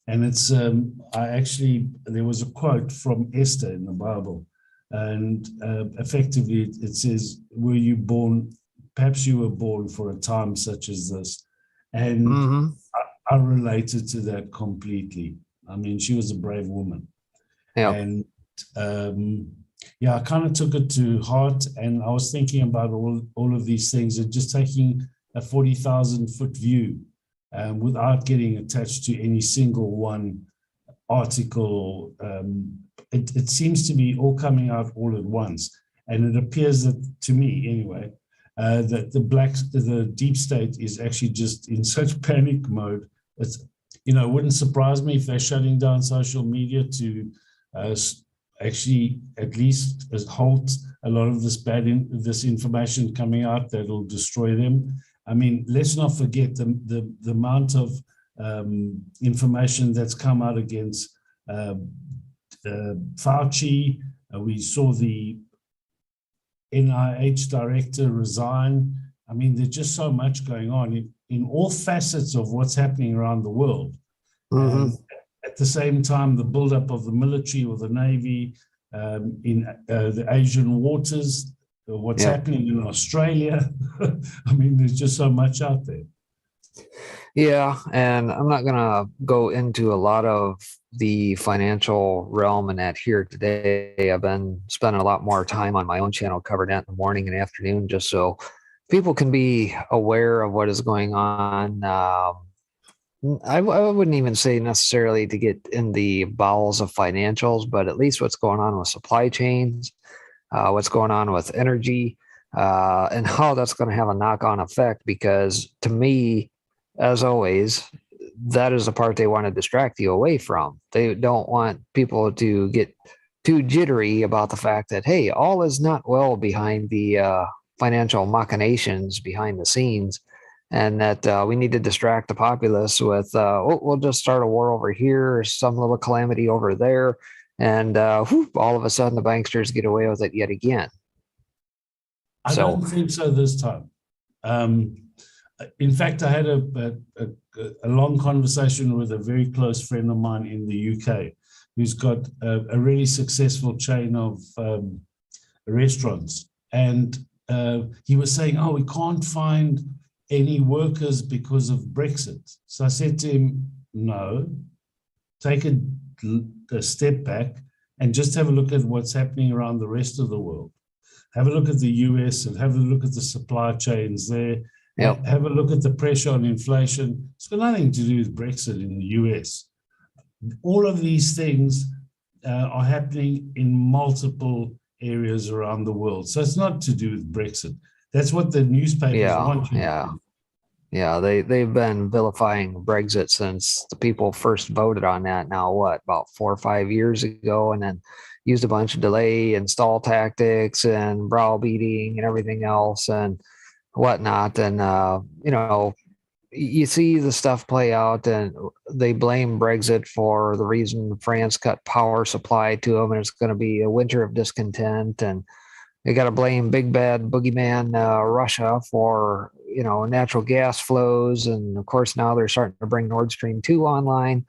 and it's there was a quote from Esther in the Bible, and effectively it says, were you born, perhaps you were born for a time such as this. And I related to that completely. I mean, she was a brave woman. And I kind of took it to heart, and I was thinking about all of these things and just taking a 40,000-foot view without getting attached to any single one article. It seems to be all coming out all at once. And it appears that, to me anyway, that the deep state is actually just in such panic mode. It's, it wouldn't surprise me if they're shutting down social media to actually at least halt a lot of this information coming out that'll destroy them. I mean, let's not forget the amount of information that's come out against Fauci. We saw the NIH director resign. I mean, there's just so much going on in all facets of what's happening around the world. At the same time, the buildup of the military or the Navy in the Asian waters, what's Yeah. happening in Australia. I mean, there's just so much out there. Yeah, and I'm not going to go into a lot of the financial realm and that here today. I've been spending a lot more time on my own channel covering that in the morning and afternoon, just so people can be aware of what is going on. I wouldn't even say necessarily to get in the bowels of financials, but at least what's going on with supply chains, what's going on with energy, and how that's going to have a knock-on effect. Because to me, as always, that is the part they want to distract you away from. They don't want people to get too jittery about the fact that, hey, all is not well behind the financial machinations behind the scenes, and that we need to distract the populace with, we'll just start a war over here, or some little calamity over there, and whoop, all of a sudden the banksters get away with it yet again. I So- don't think so this time. In fact, I had a long conversation with a very close friend of mine in the UK, who's got a really successful chain of restaurants. And he was saying, oh, we can't find any workers because of Brexit. So I said to him, no, take a step back and just have a look at what's happening around the rest of the world. Have a look at the US and have a look at the supply chains there. Yep. Have a look at the pressure on inflation. It's got nothing to do with Brexit in the US. All of these things are happening in multiple areas around the world. So it's not to do with Brexit. That's what the newspapers want you to do. Yeah, they've been vilifying Brexit since the people first voted on that. Now, what, about 4 or 5 years ago, and then used a bunch of delay and stall tactics and browbeating and everything else and whatnot. And you see the stuff play out, and they blame Brexit for the reason France cut power supply to them, and it's going to be a winter of discontent. And they got to blame big bad boogeyman Russia for natural gas flows, and of course now they're starting to bring Nord Stream 2 online.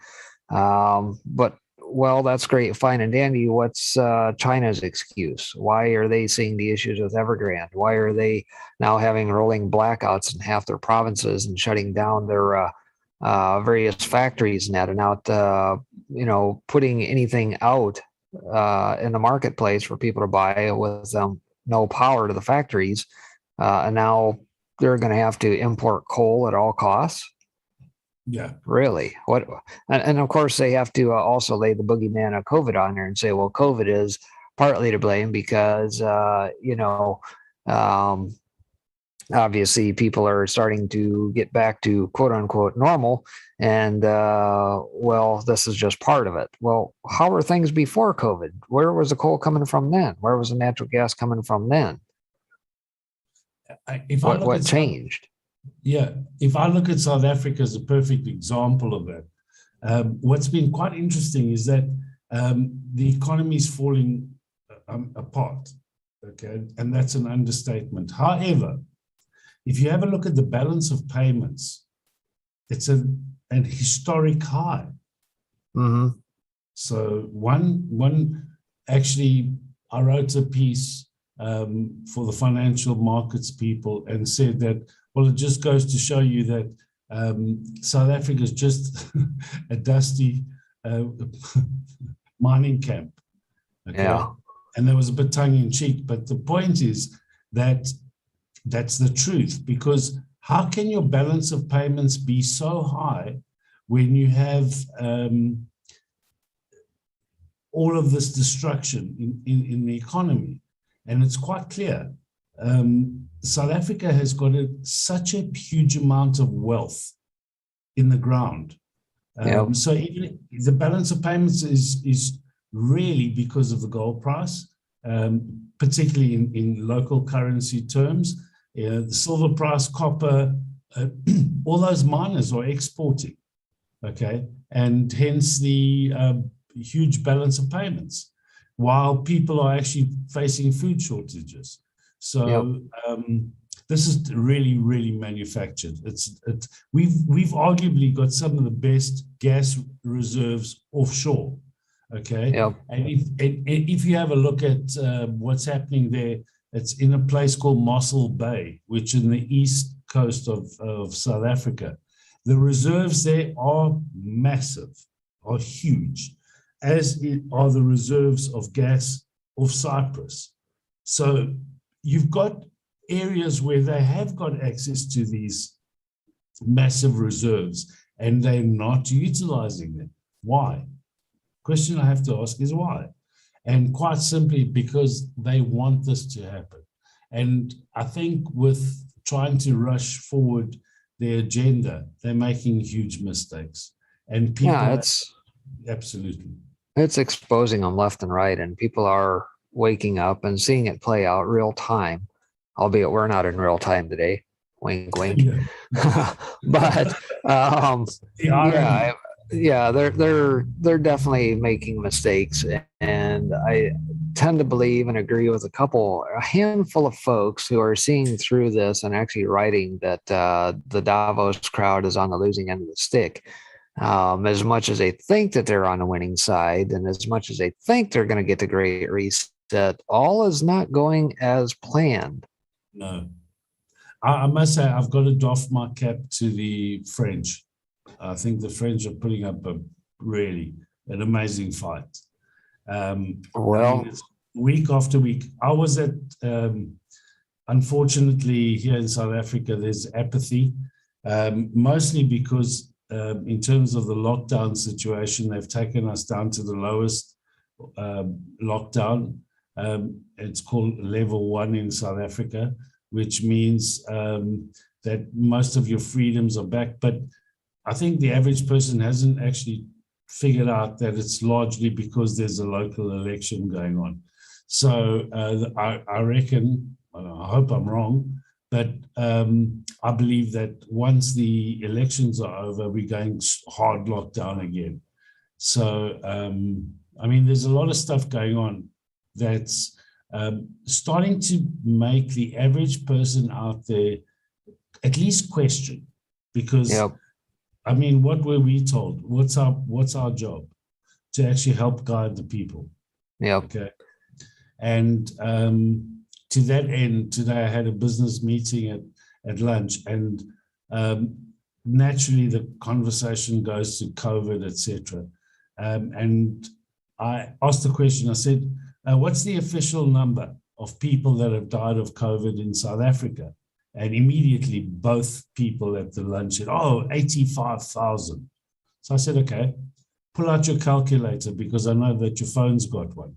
But well, that's great, fine and dandy. What's China's excuse? Why are they seeing the issues with Evergrande? Why are they now having rolling blackouts in half their provinces and shutting down their various factories and that, and out putting anything out in the marketplace for people to buy with no power to the factories, and now they're going to have to import coal at all costs? Yeah. Really? What? And of course they have to also lay the boogeyman of COVID on there and say, well, COVID is partly to blame because obviously people are starting to get back to quote unquote normal, and well, this is just part of it. Well, how were things before COVID? Where was the coal coming from then? Where was the natural gas coming from then? What changed? If I look at South Africa as a perfect example of that, what's been quite interesting is that the economy is falling apart, okay? And that's an understatement. However, if you have a look at the balance of payments, it's an historic high. Mm-hmm. So actually, I wrote a piece for the financial markets people and said that, well, it just goes to show you that South Africa is just a dusty mining camp. Okay? Yeah. And there was a bit tongue in cheek, but the point is that that's the truth, because how can your balance of payments be so high when you have all of this destruction in the economy? And it's quite clear. South Africa has got such a huge amount of wealth in the ground. So even the balance of payments is really because of the gold price, particularly in local currency terms. The silver price, copper, all those miners are exporting, okay? And hence the huge balance of payments, while people are actually facing food shortages. So this is really, really manufactured. We've arguably got some of the best gas reserves offshore. Okay. Yep. And if you have a look at what's happening there, It's in a place called Mossel Bay, which is in the east coast of South Africa. The reserves there are massive, are huge, as are the reserves of gas off Cyprus. So you've got areas where they have got access to these massive reserves and they're not utilizing them. Why? Question I have to ask is why? And quite simply because they want this to happen. And I think with trying to rush forward their agenda, they're making huge mistakes. And people, Yeah, it's absolutely. It's exposing them left and right, and people are waking up and seeing it play out real time, albeit we're not in real time today. Wink, wink. Yeah. But yeah, they're definitely making mistakes, and I tend to believe and agree with a handful of folks who are seeing through this and actually writing that the Davos crowd is on the losing end of the stick. As much as they think that they're on the winning side, and as much as they think they're going to get the great reset, all is not going as planned. No. I must say, I've got to doff my cap to the French. I think the French are putting up an amazing fight. It's week after week. I was at, unfortunately, here in South Africa, there's apathy, mostly because in terms of the lockdown situation, they've taken us down to the lowest lockdown. It's called level 1 in South Africa, which means that most of your freedoms are back. But I think the average person hasn't actually figured out that it's largely because there's a local election going on. So I reckon, I hope I'm wrong, but I believe that once the elections are over, we're going hard lockdown again. So, I mean, there's a lot of stuff going on that's starting to make the average person out there at least question, because I mean, what were we told? What's our job? To actually help guide the people. Okay. And to that end, today I had a business meeting at lunch, and naturally the conversation goes to COVID, etc. And I asked the question, I said, what's the official number of people that have died of COVID in South Africa? And immediately both people at the lunch said, 85,000. So I said, okay, pull out your calculator because I know that your phone's got one.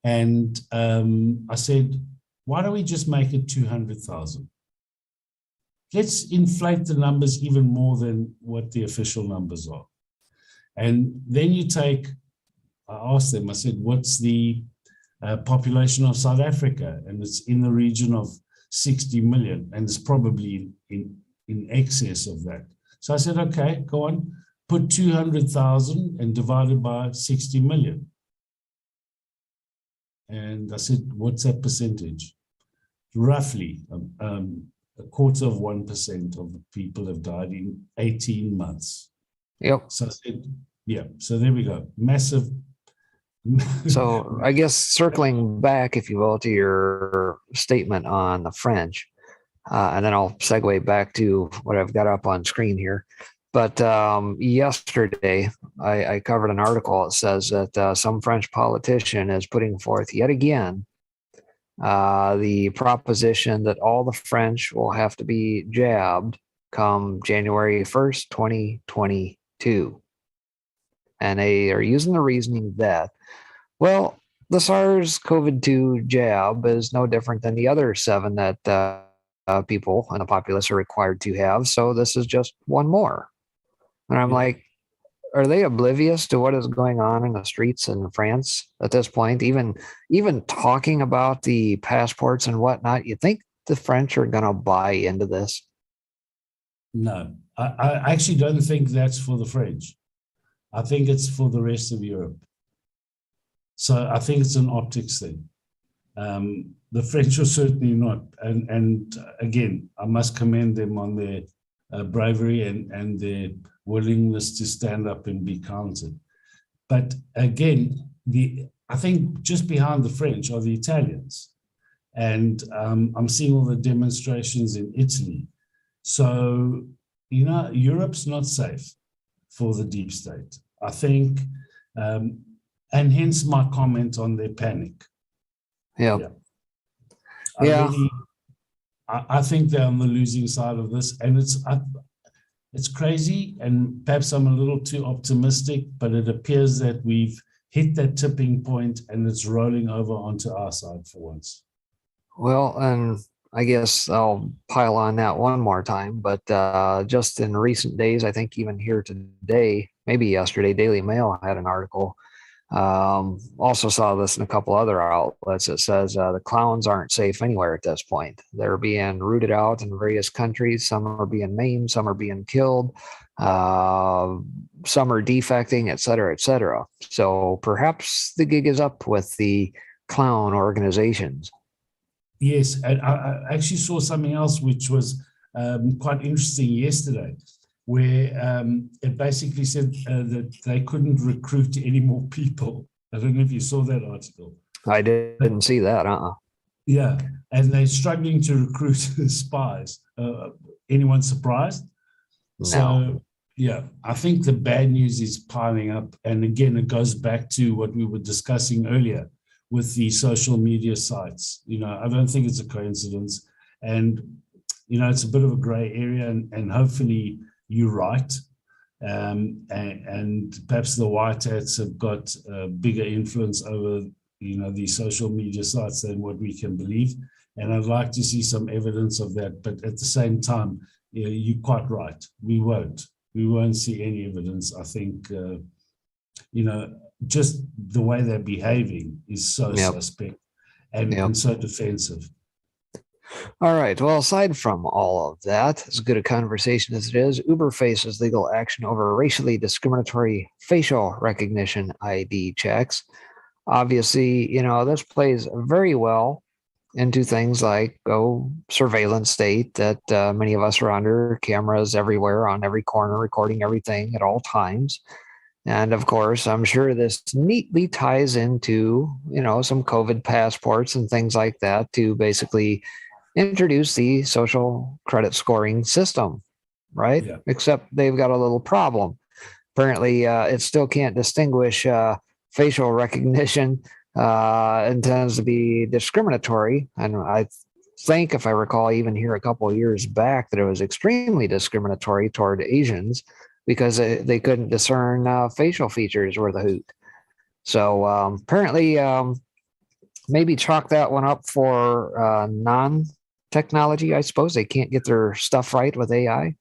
And I said, why don't we just make it 200,000? Let's inflate the numbers even more than what the official numbers are. And then I asked them, I said, what's the population of South Africa? And it's in the region of 60 million, and it's probably in excess of that. So I said, okay, go on, put 200,000 and divide it by 60 million. And I said, what's that percentage? Roughly a quarter of 1% of the people have died in 18 months. Yep. So I said, yeah, so there we go. Massive. So I guess circling back, if you will, to your statement on the French, and then I'll segue back to what I've got up on screen here. But yesterday, I covered an article that says that some French politician is putting forth yet again the proposition that all the French will have to be jabbed come January 1st, 2022. And they are using the reasoning that, well, the SARS-CoV-2 jab is no different than the other 7 that people and the populace are required to have. So this is just one more. And I'm like, are they oblivious to what is going on in the streets in France at this point? Even talking about the passports and whatnot, you think the French are going to buy into this? No, I actually don't think that's for the French. I think it's for the rest of Europe. So I think it's an optics thing. The French are certainly not. And again, I must commend them on their bravery and their willingness to stand up and be counted. But again, I think just behind the French are the Italians. And I'm seeing all the demonstrations in Italy. So, Europe's not safe for the deep state, I think. And hence my comment on their panic. Yeah. I think they're on the losing side of this, and it's crazy, and perhaps I'm a little too optimistic, but it appears that we've hit that tipping point and it's rolling over onto our side for once. Well, and I guess I'll pile on that one more time, but just in recent days, I think even here today, maybe yesterday, Daily Mail had an article. Also saw this in a couple other outlets. It says the clowns aren't safe anywhere at this point. They're being rooted out in various countries. Some are being maimed, some are being killed, some are defecting, et cetera, et cetera. So perhaps the gig is up with the clown organizations. Yes, and I actually saw something else which was quite interesting yesterday, where it basically said that they couldn't recruit any more people. I don't know if you saw that article. I didn't see that. Yeah, and they're struggling to recruit spies. Anyone surprised? No. So, yeah, I think the bad news is piling up. And again, it goes back to what we were discussing earlier with the social media sites. I don't think it's a coincidence. And, it's a bit of a gray area, and hopefully you're right. And perhaps the white hats have got a bigger influence over, these social media sites than what we can believe. And I'd like to see some evidence of that. But at the same time, you're quite right. We won't see any evidence. I think, just the way they're behaving is so suspect and so defensive. All right. Well, aside from all of that, as good a conversation as it is, Uber faces legal action over racially discriminatory facial recognition ID checks. Obviously, this plays very well into things like surveillance state that many of us are under, cameras everywhere on every corner, recording everything at all times. And of course, I'm sure this neatly ties into, some COVID passports and things like that to basically introduce the social credit scoring system, right? Yeah. Except they've got a little problem. Apparently, it still can't distinguish facial recognition and tends to be discriminatory. And I think, if I recall, even here a couple of years back, that it was extremely discriminatory toward Asians because they couldn't discern facial features worth a hoot. So apparently, maybe chalk that one up for non-technology, I suppose. They can't get their stuff right with AI.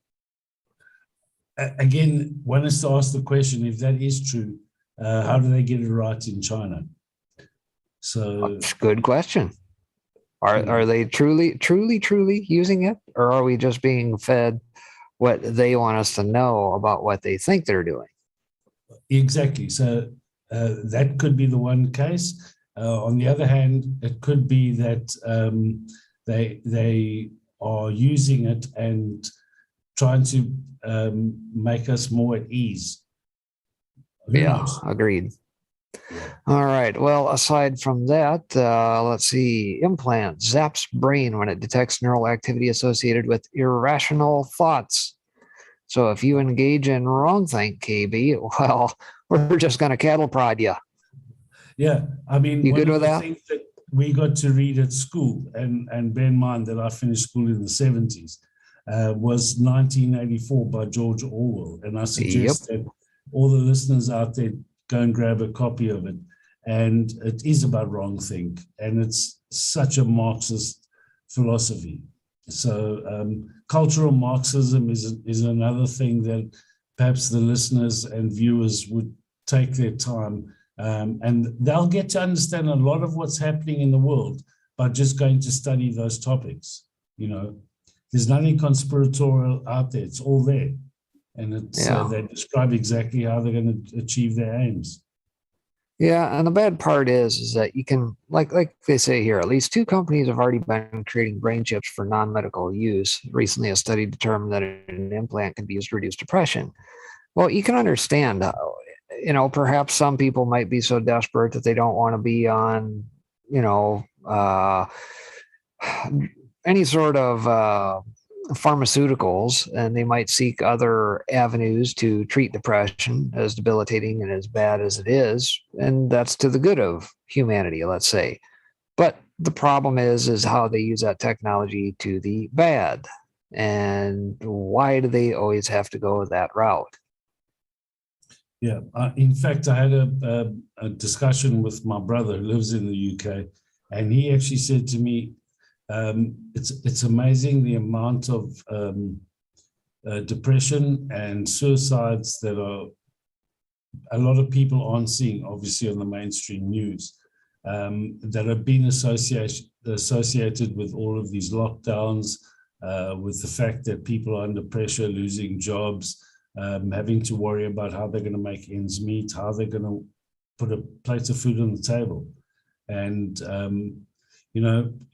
Again, one has to ask the question, if that is true, how do they get it right in China? So, good question. Are they truly using it, or are we just being fed what they want us to know about what they think they're doing? Exactly. So that could be the one case. On the other hand, it could be that they are using it and trying to make us more at ease. Who knows? Agreed. All right. Well, aside from that, let's see. Implant zaps brain when it detects neural activity associated with irrational thoughts. So if you engage in wrong-think, KB, well, we're just going to cattle prod you. Yeah. I mean, you good with that? Things that we got to read at school, and bear in mind that I finished school in the 70s, was 1984 by George Orwell. And I suggest that all the listeners out there go and grab a copy of it. And it is about wrong-think, and it's such a Marxist philosophy. So cultural Marxism is another thing that perhaps the listeners and viewers would take their time, and they'll get to understand a lot of what's happening in the world by just going to study those topics. There's nothing conspiratorial out there. It's all there. And it's they describe exactly how they're going to achieve their aims. Yeah, and the bad part is that you can, like they say here, at least 2 companies have already been creating brain chips for non-medical use. Recently, a study determined that an implant can be used to reduce depression. Well, you can understand, perhaps some people might be so desperate that they don't want to be on, any sort of pharmaceuticals, and they might seek other avenues to treat depression, as debilitating and as bad as it is, and that's to the good of humanity, let's say. But the problem is how they use that technology to the bad. And why do they always have to go that route? Yeah, in fact, I had a discussion with my brother who lives in the UK, and he actually said to me, it's amazing the amount of depression and suicides that a lot of people aren't seeing, obviously, on the mainstream news, that have been associated with all of these lockdowns, with the fact that people are under pressure, losing jobs, having to worry about how they're going to make ends meet, how they're going to put a plate of food on the table. And,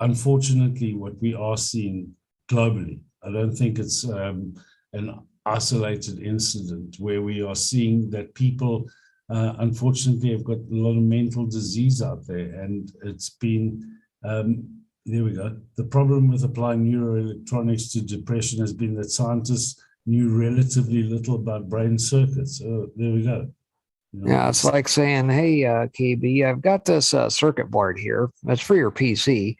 unfortunately, what we are seeing globally, I don't think it's an isolated incident where we are seeing that people, unfortunately, have got a lot of mental disease out there. And it's been, there we go. The problem with applying neuroelectronics to depression has been that scientists knew relatively little about brain circuits. Oh, there we go. Yeah, it's like saying, hey, KB, I've got this circuit board here. It's for your PC.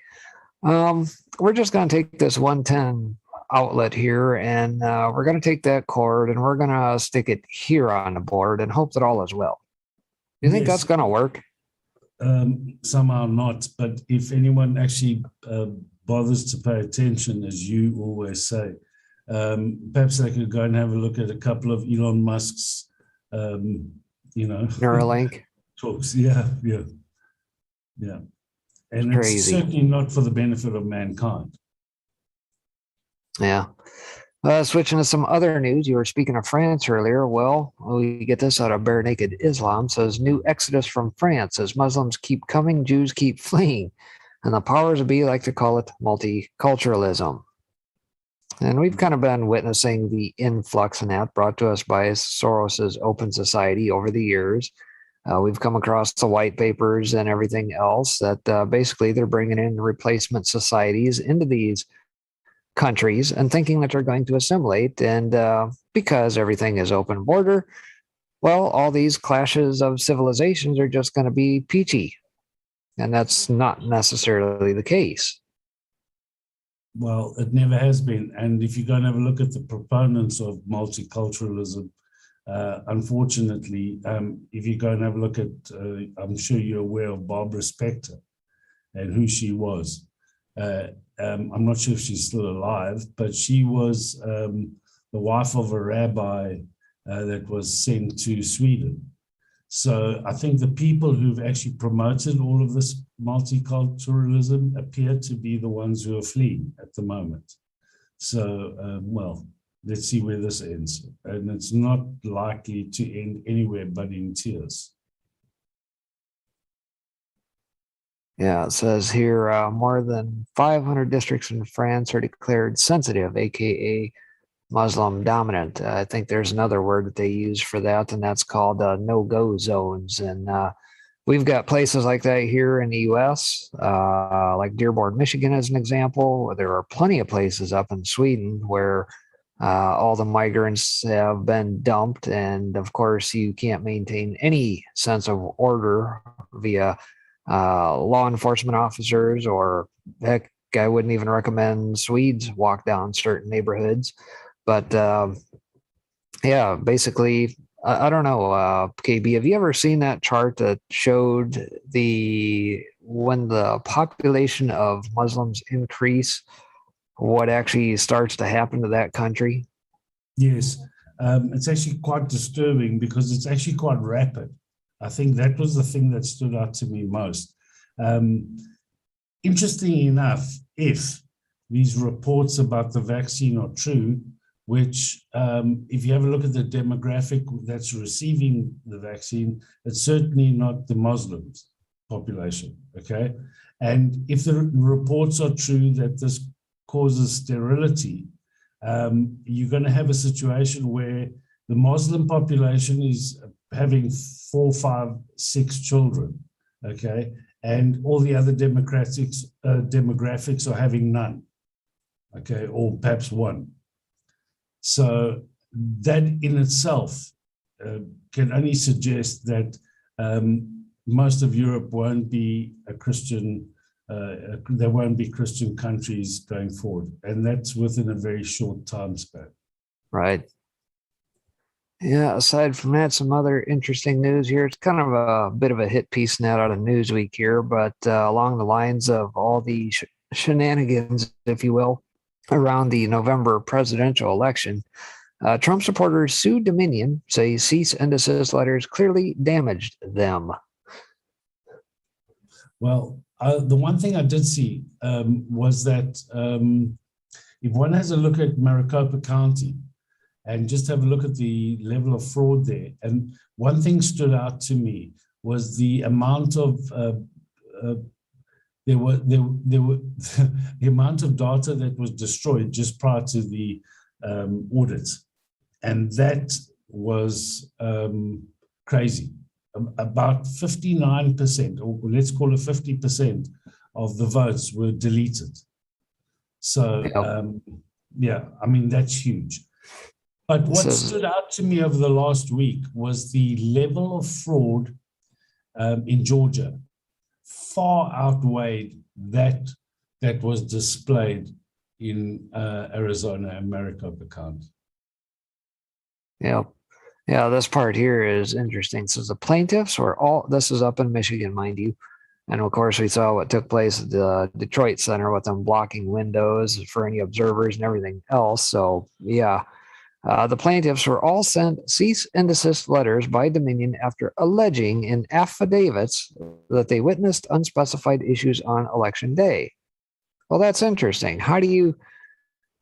We're just going to take this 110 outlet here, and we're going to take that cord, and we're going to stick it here on the board and hope that all is well. Do you think that's going to work? Somehow not. But if anyone actually bothers to pay attention, as you always say, perhaps they could go and have a look at a couple of Elon Musk's Neuralink talks. Yeah. And Crazy. It's certainly not for the benefit of mankind. Yeah. Switching to some other news, you were speaking of France earlier. Well, we get this out of Bare Naked Islam. Says new exodus from France as Muslims keep coming, Jews keep fleeing, and the powers that be like to call it multiculturalism. And we've kind of been witnessing the influx in that brought to us by Soros's Open Society over the years. We've come across the white papers and everything else that basically they're bringing in replacement societies into these countries and thinking that they're going to assimilate. And because everything is open border, well, all these clashes of civilizations are just going to be peachy. And that's not necessarily the case. Well, it never has been. And if you go and have a look at the proponents of multiculturalism, unfortunately, if you go and have a look at, I'm sure you're aware of Barbara Specter and who she was. I'm not sure if she's still alive, but she was the wife of a rabbi that was sent to Sweden. So I think the people who've actually promoted all of this multiculturalism appear to be the ones who are fleeing at the moment. So, well, let's see where this ends. And it's not likely to end anywhere but in tears. Yeah, it says here more than 500 districts in France are declared sensitive, aka Muslim dominant. I think there's another word that they use for that, and that's called no-go zones. And we've got places like that here in the U.S., like Dearborn, Michigan, as an example. There are plenty of places up in Sweden where all the migrants have been dumped, and of course, you can't maintain any sense of order via law enforcement officers, or heck, I wouldn't even recommend Swedes walk down certain neighborhoods. But yeah, basically, I don't know, KB, have you ever seen that chart that showed when the population of Muslims increase, what actually starts to happen to that country? Yes, it's actually quite disturbing because it's actually quite rapid. I think that was the thing that stood out to me most. Interestingly enough, if these reports about the vaccine are true, which if you have a look at the demographic that's receiving the vaccine, it's certainly not the Muslims population, okay? And if the reports are true that this causes sterility, you're going to have a situation where the Muslim population is having 4, 5, 6 children, okay? and all the other demographics are having none, okay, or perhaps one. So that in itself can only suggest that most of Europe won't be a Christian, there won't be Christian countries going forward, and that's within a very short time span. Right. Yeah, aside from that, some other interesting news here. It's kind of a bit of a hit piece net out of Newsweek here, but along the lines of all the shenanigans, if you will, around the November presidential election, Trump supporters sued Dominion, say cease and desist letters clearly damaged them. Well, the one thing I did see was that if one has a look at Maricopa County, and just have a look at the level of fraud there. And one thing stood out to me was the amount of the amount of data that was destroyed just prior to the audit, and that was crazy. About 59%, or let's call it 50%, of the votes were deleted. So yeah, I mean that's huge. But what stood out to me over the last week was the level of fraud in Georgia far outweighed that was displayed in Arizona and Maricopa County. Yeah. Yeah, this part here is interesting. So the plaintiffs were all, this is up in Michigan, mind you. And of course, we saw what took place at the Detroit Center with them blocking windows for any observers and everything else. So yeah. The plaintiffs were all sent cease and desist letters by Dominion after alleging in affidavits that they witnessed unspecified issues on election day. Well, that's interesting. How do you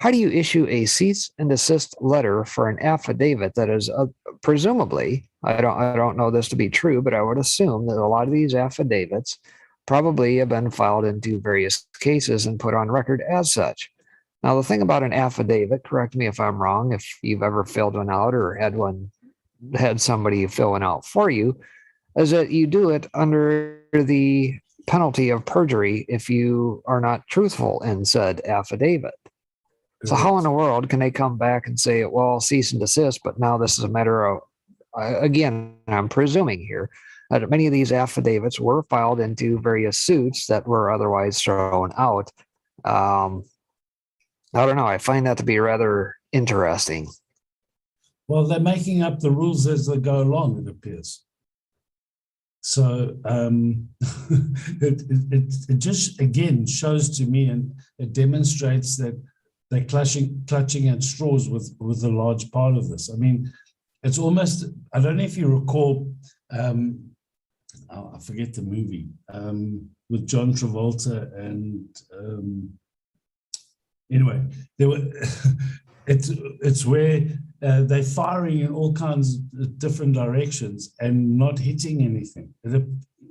issue a cease and desist letter for an affidavit that is presumably, I don't know this to be true, but I would assume that a lot of these affidavits probably have been filed into various cases and put on record as such. Now, the thing about an affidavit, correct me if I'm wrong, if you've ever filled one out or had somebody fill one out for you, is that you do it under the penalty of perjury if you are not truthful in said affidavit. So how in the world can they come back and say, well, cease and desist, but now this is a matter of, again, I'm presuming here, that many of these affidavits were filed into various suits that were otherwise thrown out. I don't know. I find that to be rather interesting. Well, they're making up the rules as they go along, it appears. So it just, again, shows to me, and it demonstrates that they're clutching at straws with a large part of this. I mean, it's almost, I don't know if you recall, I forget the movie, with John Travolta and anyway, there were. It's where they're firing in all kinds of different directions and not hitting anything. It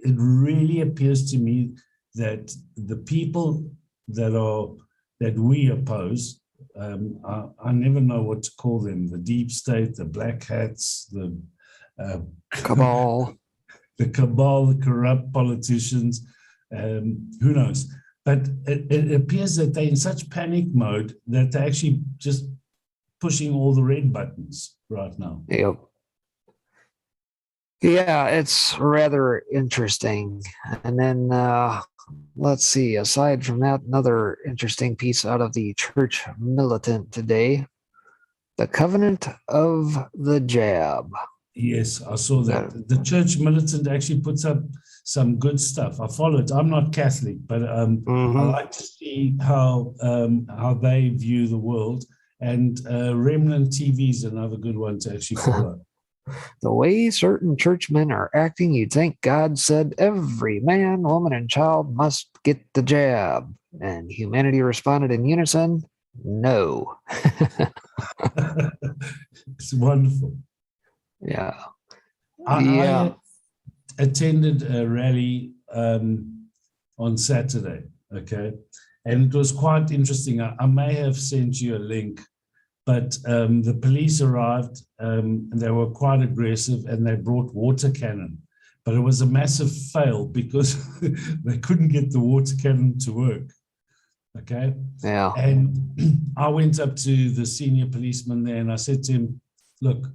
really appears to me that the people that we oppose, I never know what to call them: the deep state, the black hats, the cabal, the corrupt politicians. Who knows? But it appears that they're in such panic mode that they're actually just pushing all the red buttons right now. Yep. Yeah, it's rather interesting. And then let's see, aside from that, another interesting piece out of the Church Militant today, the Covenant of the Jab. Yes, I saw that. The Church Militant actually puts up some good stuff. I follow it. I'm not Catholic, but I like to see how they view the world. And Remnant TV is another good one to actually follow. The way certain churchmen are acting, you'd think God said every man, woman, and child must get the jab. And humanity responded in unison, no. It's wonderful. Yeah. I attended a rally on Saturday, okay? And it was quite interesting. I may have sent you a link, but the police arrived and they were quite aggressive and they brought water cannon. but it was a massive fail because they couldn't get the water cannon to work. Okay. Yeah. And I went up to the senior policeman there and I said to him, look,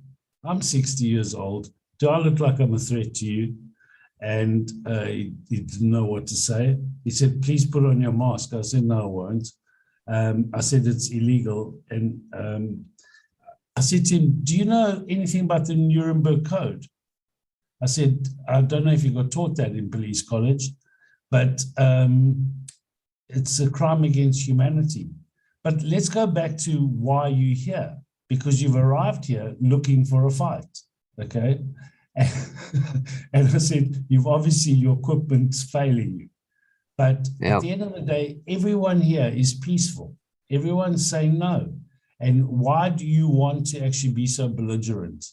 I'm 60 years old. Do I look like I'm a threat to you? And he didn't know what to say. He said, please put on your mask. I said, no, I won't. I said, it's illegal. And I said to him, do you know anything about the Nuremberg Code? I said, I don't know if you got taught that in police college, but it's a crime against humanity. But let's go back to why you're here, because you've arrived here looking for a fight, okay? And I said, you've obviously, your equipment's failing you. But at the end of the day, everyone here is peaceful. Everyone's saying no. And why do you want to actually be so belligerent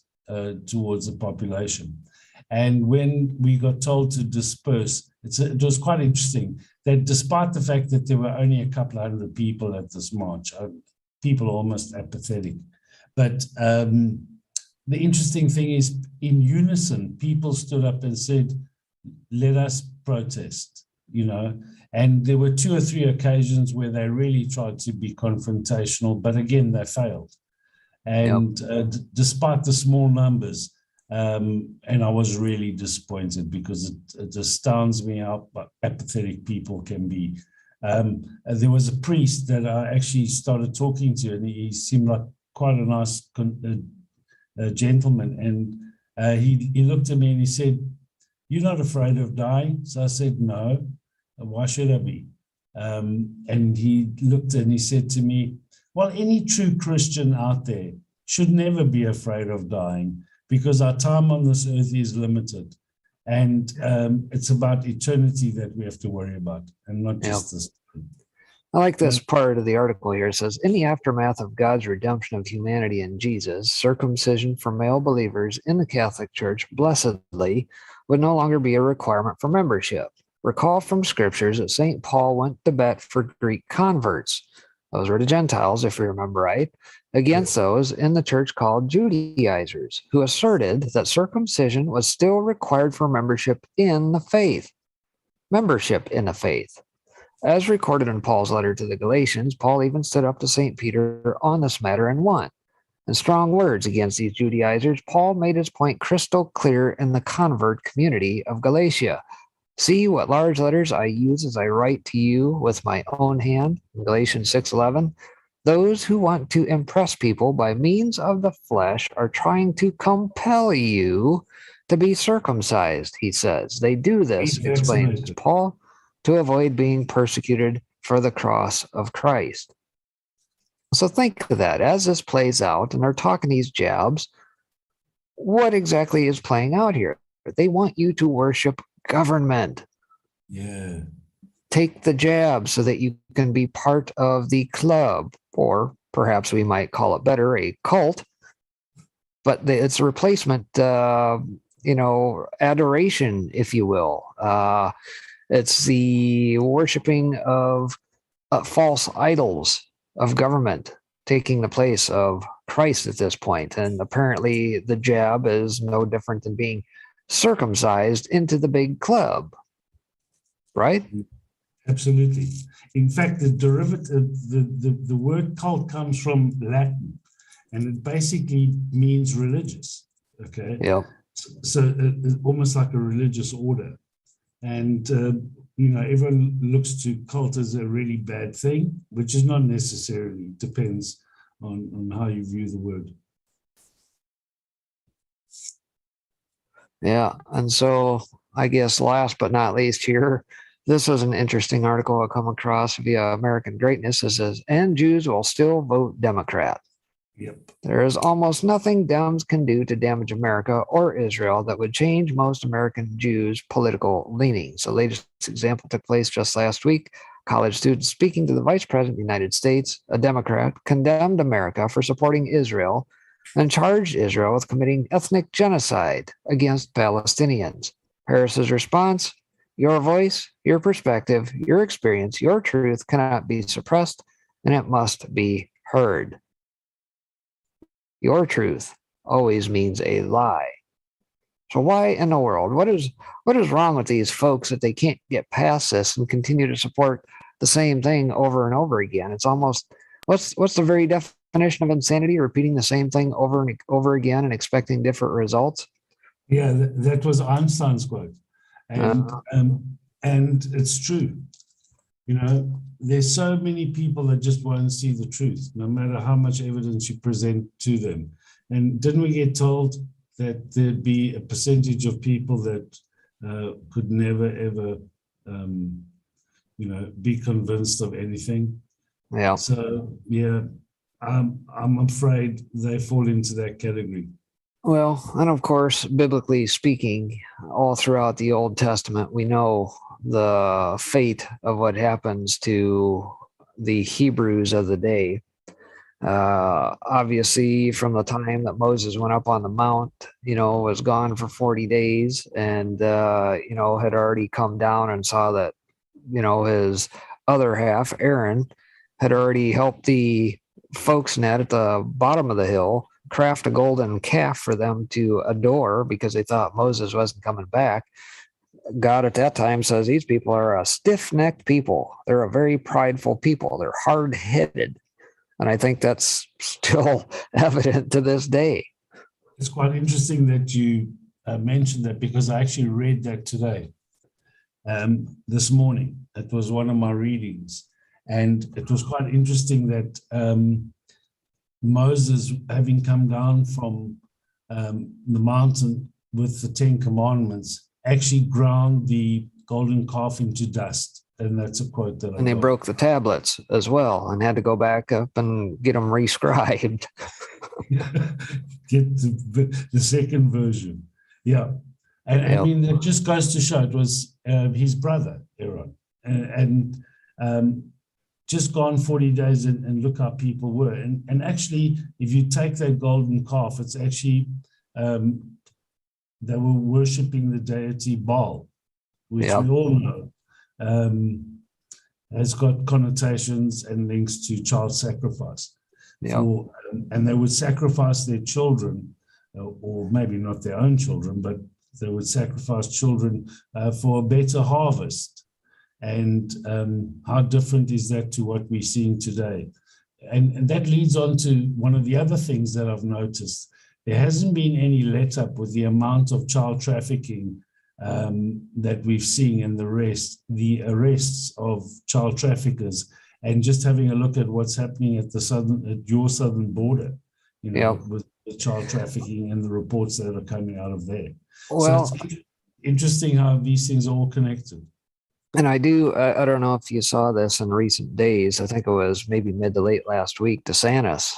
towards the population? And when we got told to disperse, it was quite interesting that despite the fact that there were only a couple of hundred people at this march, people are almost apathetic. But the interesting thing is, in unison, people stood up and said, let us protest, you know. And there were 2 or 3 occasions where they really tried to be confrontational, but again, they failed. And despite the small numbers, and I was really disappointed because it astounds me how apathetic people can be. There was a priest that I actually started talking to, and he seemed like quite a nice gentleman. And he looked at me and he said, you're not afraid of dying? So I said, no. Why should I be? And he looked and he said to me, well, any true Christian out there should never be afraid of dying, because our time on this earth is limited. And it's about eternity that we have to worry about, and not just this. I like this part of the article here. It says, in the aftermath of God's redemption of humanity in Jesus, circumcision for male believers in the Catholic Church, blessedly, would no longer be a requirement for membership. Recall from scriptures that St. Paul went to bat for Greek converts. Those were the Gentiles, if you remember right, against those in the church called Judaizers, who asserted that circumcision was still required for membership in the faith. Membership in the faith. As recorded in Paul's letter to the Galatians, Paul even stood up to St. Peter on this matter and won. In strong words against these Judaizers, Paul made his point crystal clear in the convert community of Galatia. See what large letters I use as I write to you with my own hand, Galatians 6:11. Those who want to impress people by means of the flesh are trying to compel you to be circumcised, he says. They do this, explains Paul, to avoid being persecuted for the cross of Christ. So think of that. As this plays out, and they're talking these jabs, what exactly is playing out here? They want you to worship government. Yeah. Take the jab so that you can be part of the club, or perhaps we might call it better, a cult. But it's a replacement, adoration, if you will. It's the worshiping of false idols of government taking the place of Christ at this point. And apparently the jab is no different than being circumcised into the big club, right? Absolutely. In fact, the derivative, the word cult comes from Latin, and it basically means religious. Okay. Yeah. So it's almost like a religious order, and everyone looks to cult as a really bad thing, which is not necessarily. Depends on how you view the word. Yeah. And so I guess last but not least here, this was an interesting article I come across via American Greatness. It says, and Jews will still vote Democrat. Yep. There is almost nothing Dems can do to damage America or Israel that would change most American Jews' political leanings. The latest example took place just last week. College students speaking to the Vice President of the United States, a Democrat, condemned America for supporting Israel and charged Israel with committing ethnic genocide against Palestinians. Harris's response, your voice, your perspective, your experience, your truth cannot be suppressed, and it must be heard. Your truth always means a lie. So why in the world? What is wrong with these folks that they can't get past this and continue to support the same thing over and over again? It's almost what's the very definition of insanity? Repeating the same thing over and over again and expecting different results. Yeah, that was Einstein's quote, and Uh, and it's true. You know, there's so many people that just won't see the truth, no matter how much evidence you present to them. And didn't we get told that there'd be a percentage of people that could never ever, be convinced of anything? yeah. So yeah, I'm afraid they fall into that category. Well, and of course, biblically speaking, all throughout the Old Testament, we know the fate of what happens to the Hebrews of the day. Obviously, from the time that Moses went up on the mount, was gone for 40 days and, had already come down and saw that, his other half, Aaron, had already helped the folks net at the bottom of the hill craft a golden calf for them to adore because they thought Moses wasn't coming back. God at that time says these people are a stiff-necked people. They're a very prideful people. They're hard-headed. And I think that's still evident to this day. It's quite interesting that you mentioned that because I actually read that today, this morning. It was one of my readings. And it was quite interesting that Moses, having come down from the mountain with the 10 Commandments, actually ground the golden calf into dust. And that's a quote that I And they got. broke the tablets as well and had to go back up and get them rescribed. Get the second version. Yeah. And I Yep. mean, that just goes to show it was his brother, Aaron. And just gone 40 days and look how people were. And actually, if you take that golden calf, it's actually, they were worshipping the deity Baal, which Yep. we all know has got connotations and links to child sacrifice. Yep. And they would sacrifice their children, or maybe not their own children, but they would sacrifice children for a better harvest. And how different is that to what we're seeing today? And that leads on to one of the other things that I've noticed. There hasn't been any let up with the amount of child trafficking that we've seen and the arrests of child traffickers, and just having a look at what's happening at your southern border, Yep. with the child trafficking and the reports that are coming out of there. Well, so it's interesting how these things are all connected. and I don't know if you saw this in recent days. I think it was maybe mid to late last week. DeSantis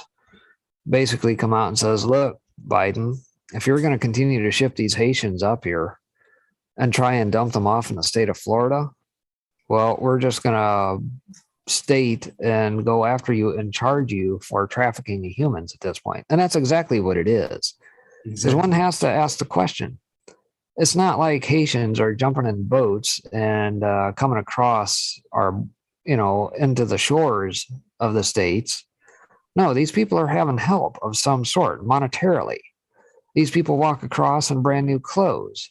basically come out and says, look, Biden, if you're going to continue to ship these Haitians up here and try and dump them off in the state of Florida, well, we're just going to state and go after you and charge you for trafficking of humans at this point. And that's exactly what it is. Because one has to ask the question. It's not like Haitians are jumping in boats and coming across into the shores of the states. No, these people are having help of some sort monetarily. These people walk across in brand new clothes.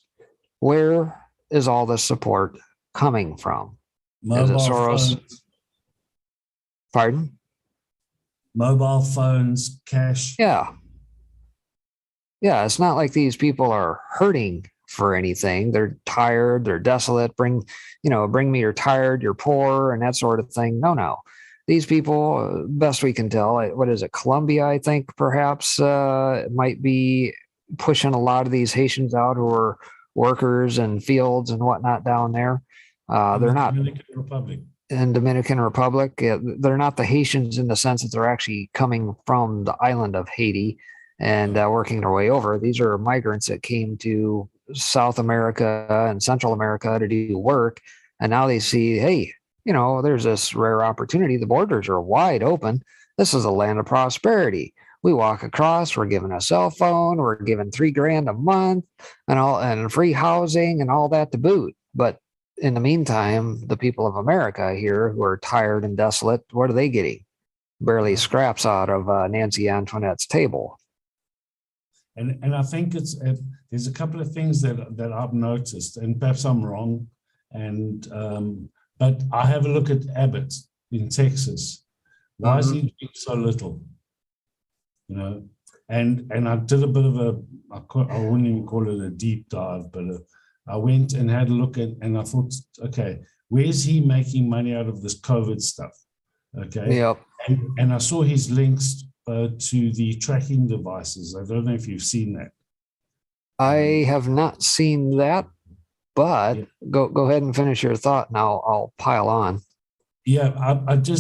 Where is all this support coming from? Mobile is it Soros? Phones, Pardon? mobile phones, cash. Yeah. Yeah, it's not like these people are hurting for anything. They're tired, they're desolate. Bring me you're tired, you're poor, and that sort of thing. No. These people, best we can tell, what is it, Colombia, I think, perhaps, might be pushing a lot of these Haitians out who are workers and fields and whatnot down there. They're not Dominican Republic. in Dominican Republic. They're not the Haitians in the sense that they're actually coming from the island of Haiti and working their way over. These are migrants that came to South America and Central America to do work. And now they see, hey, there's this rare opportunity. The borders are wide open. This is a land of prosperity. We walk across, we're given a cell phone, we're given $3,000 a month and free housing and all that to boot. But in the meantime, the people of America here who are tired and desolate, what are they getting? Barely scraps out of Nancy Antoinette's table. And I think there's a couple of things that I've noticed, and perhaps I'm wrong, and but I have a look at Abbott in Texas. Why is he doing so little? You know, and I did a bit of I wouldn't even call it a deep dive, but I went and had a look at, and I thought, okay, where's he making money out of this COVID stuff? Okay. Yep. And I saw his links to the tracking devices. I don't know if you've seen that. I have not seen that, but Yeah. go ahead and finish your thought and I'll pile on. Yeah, I just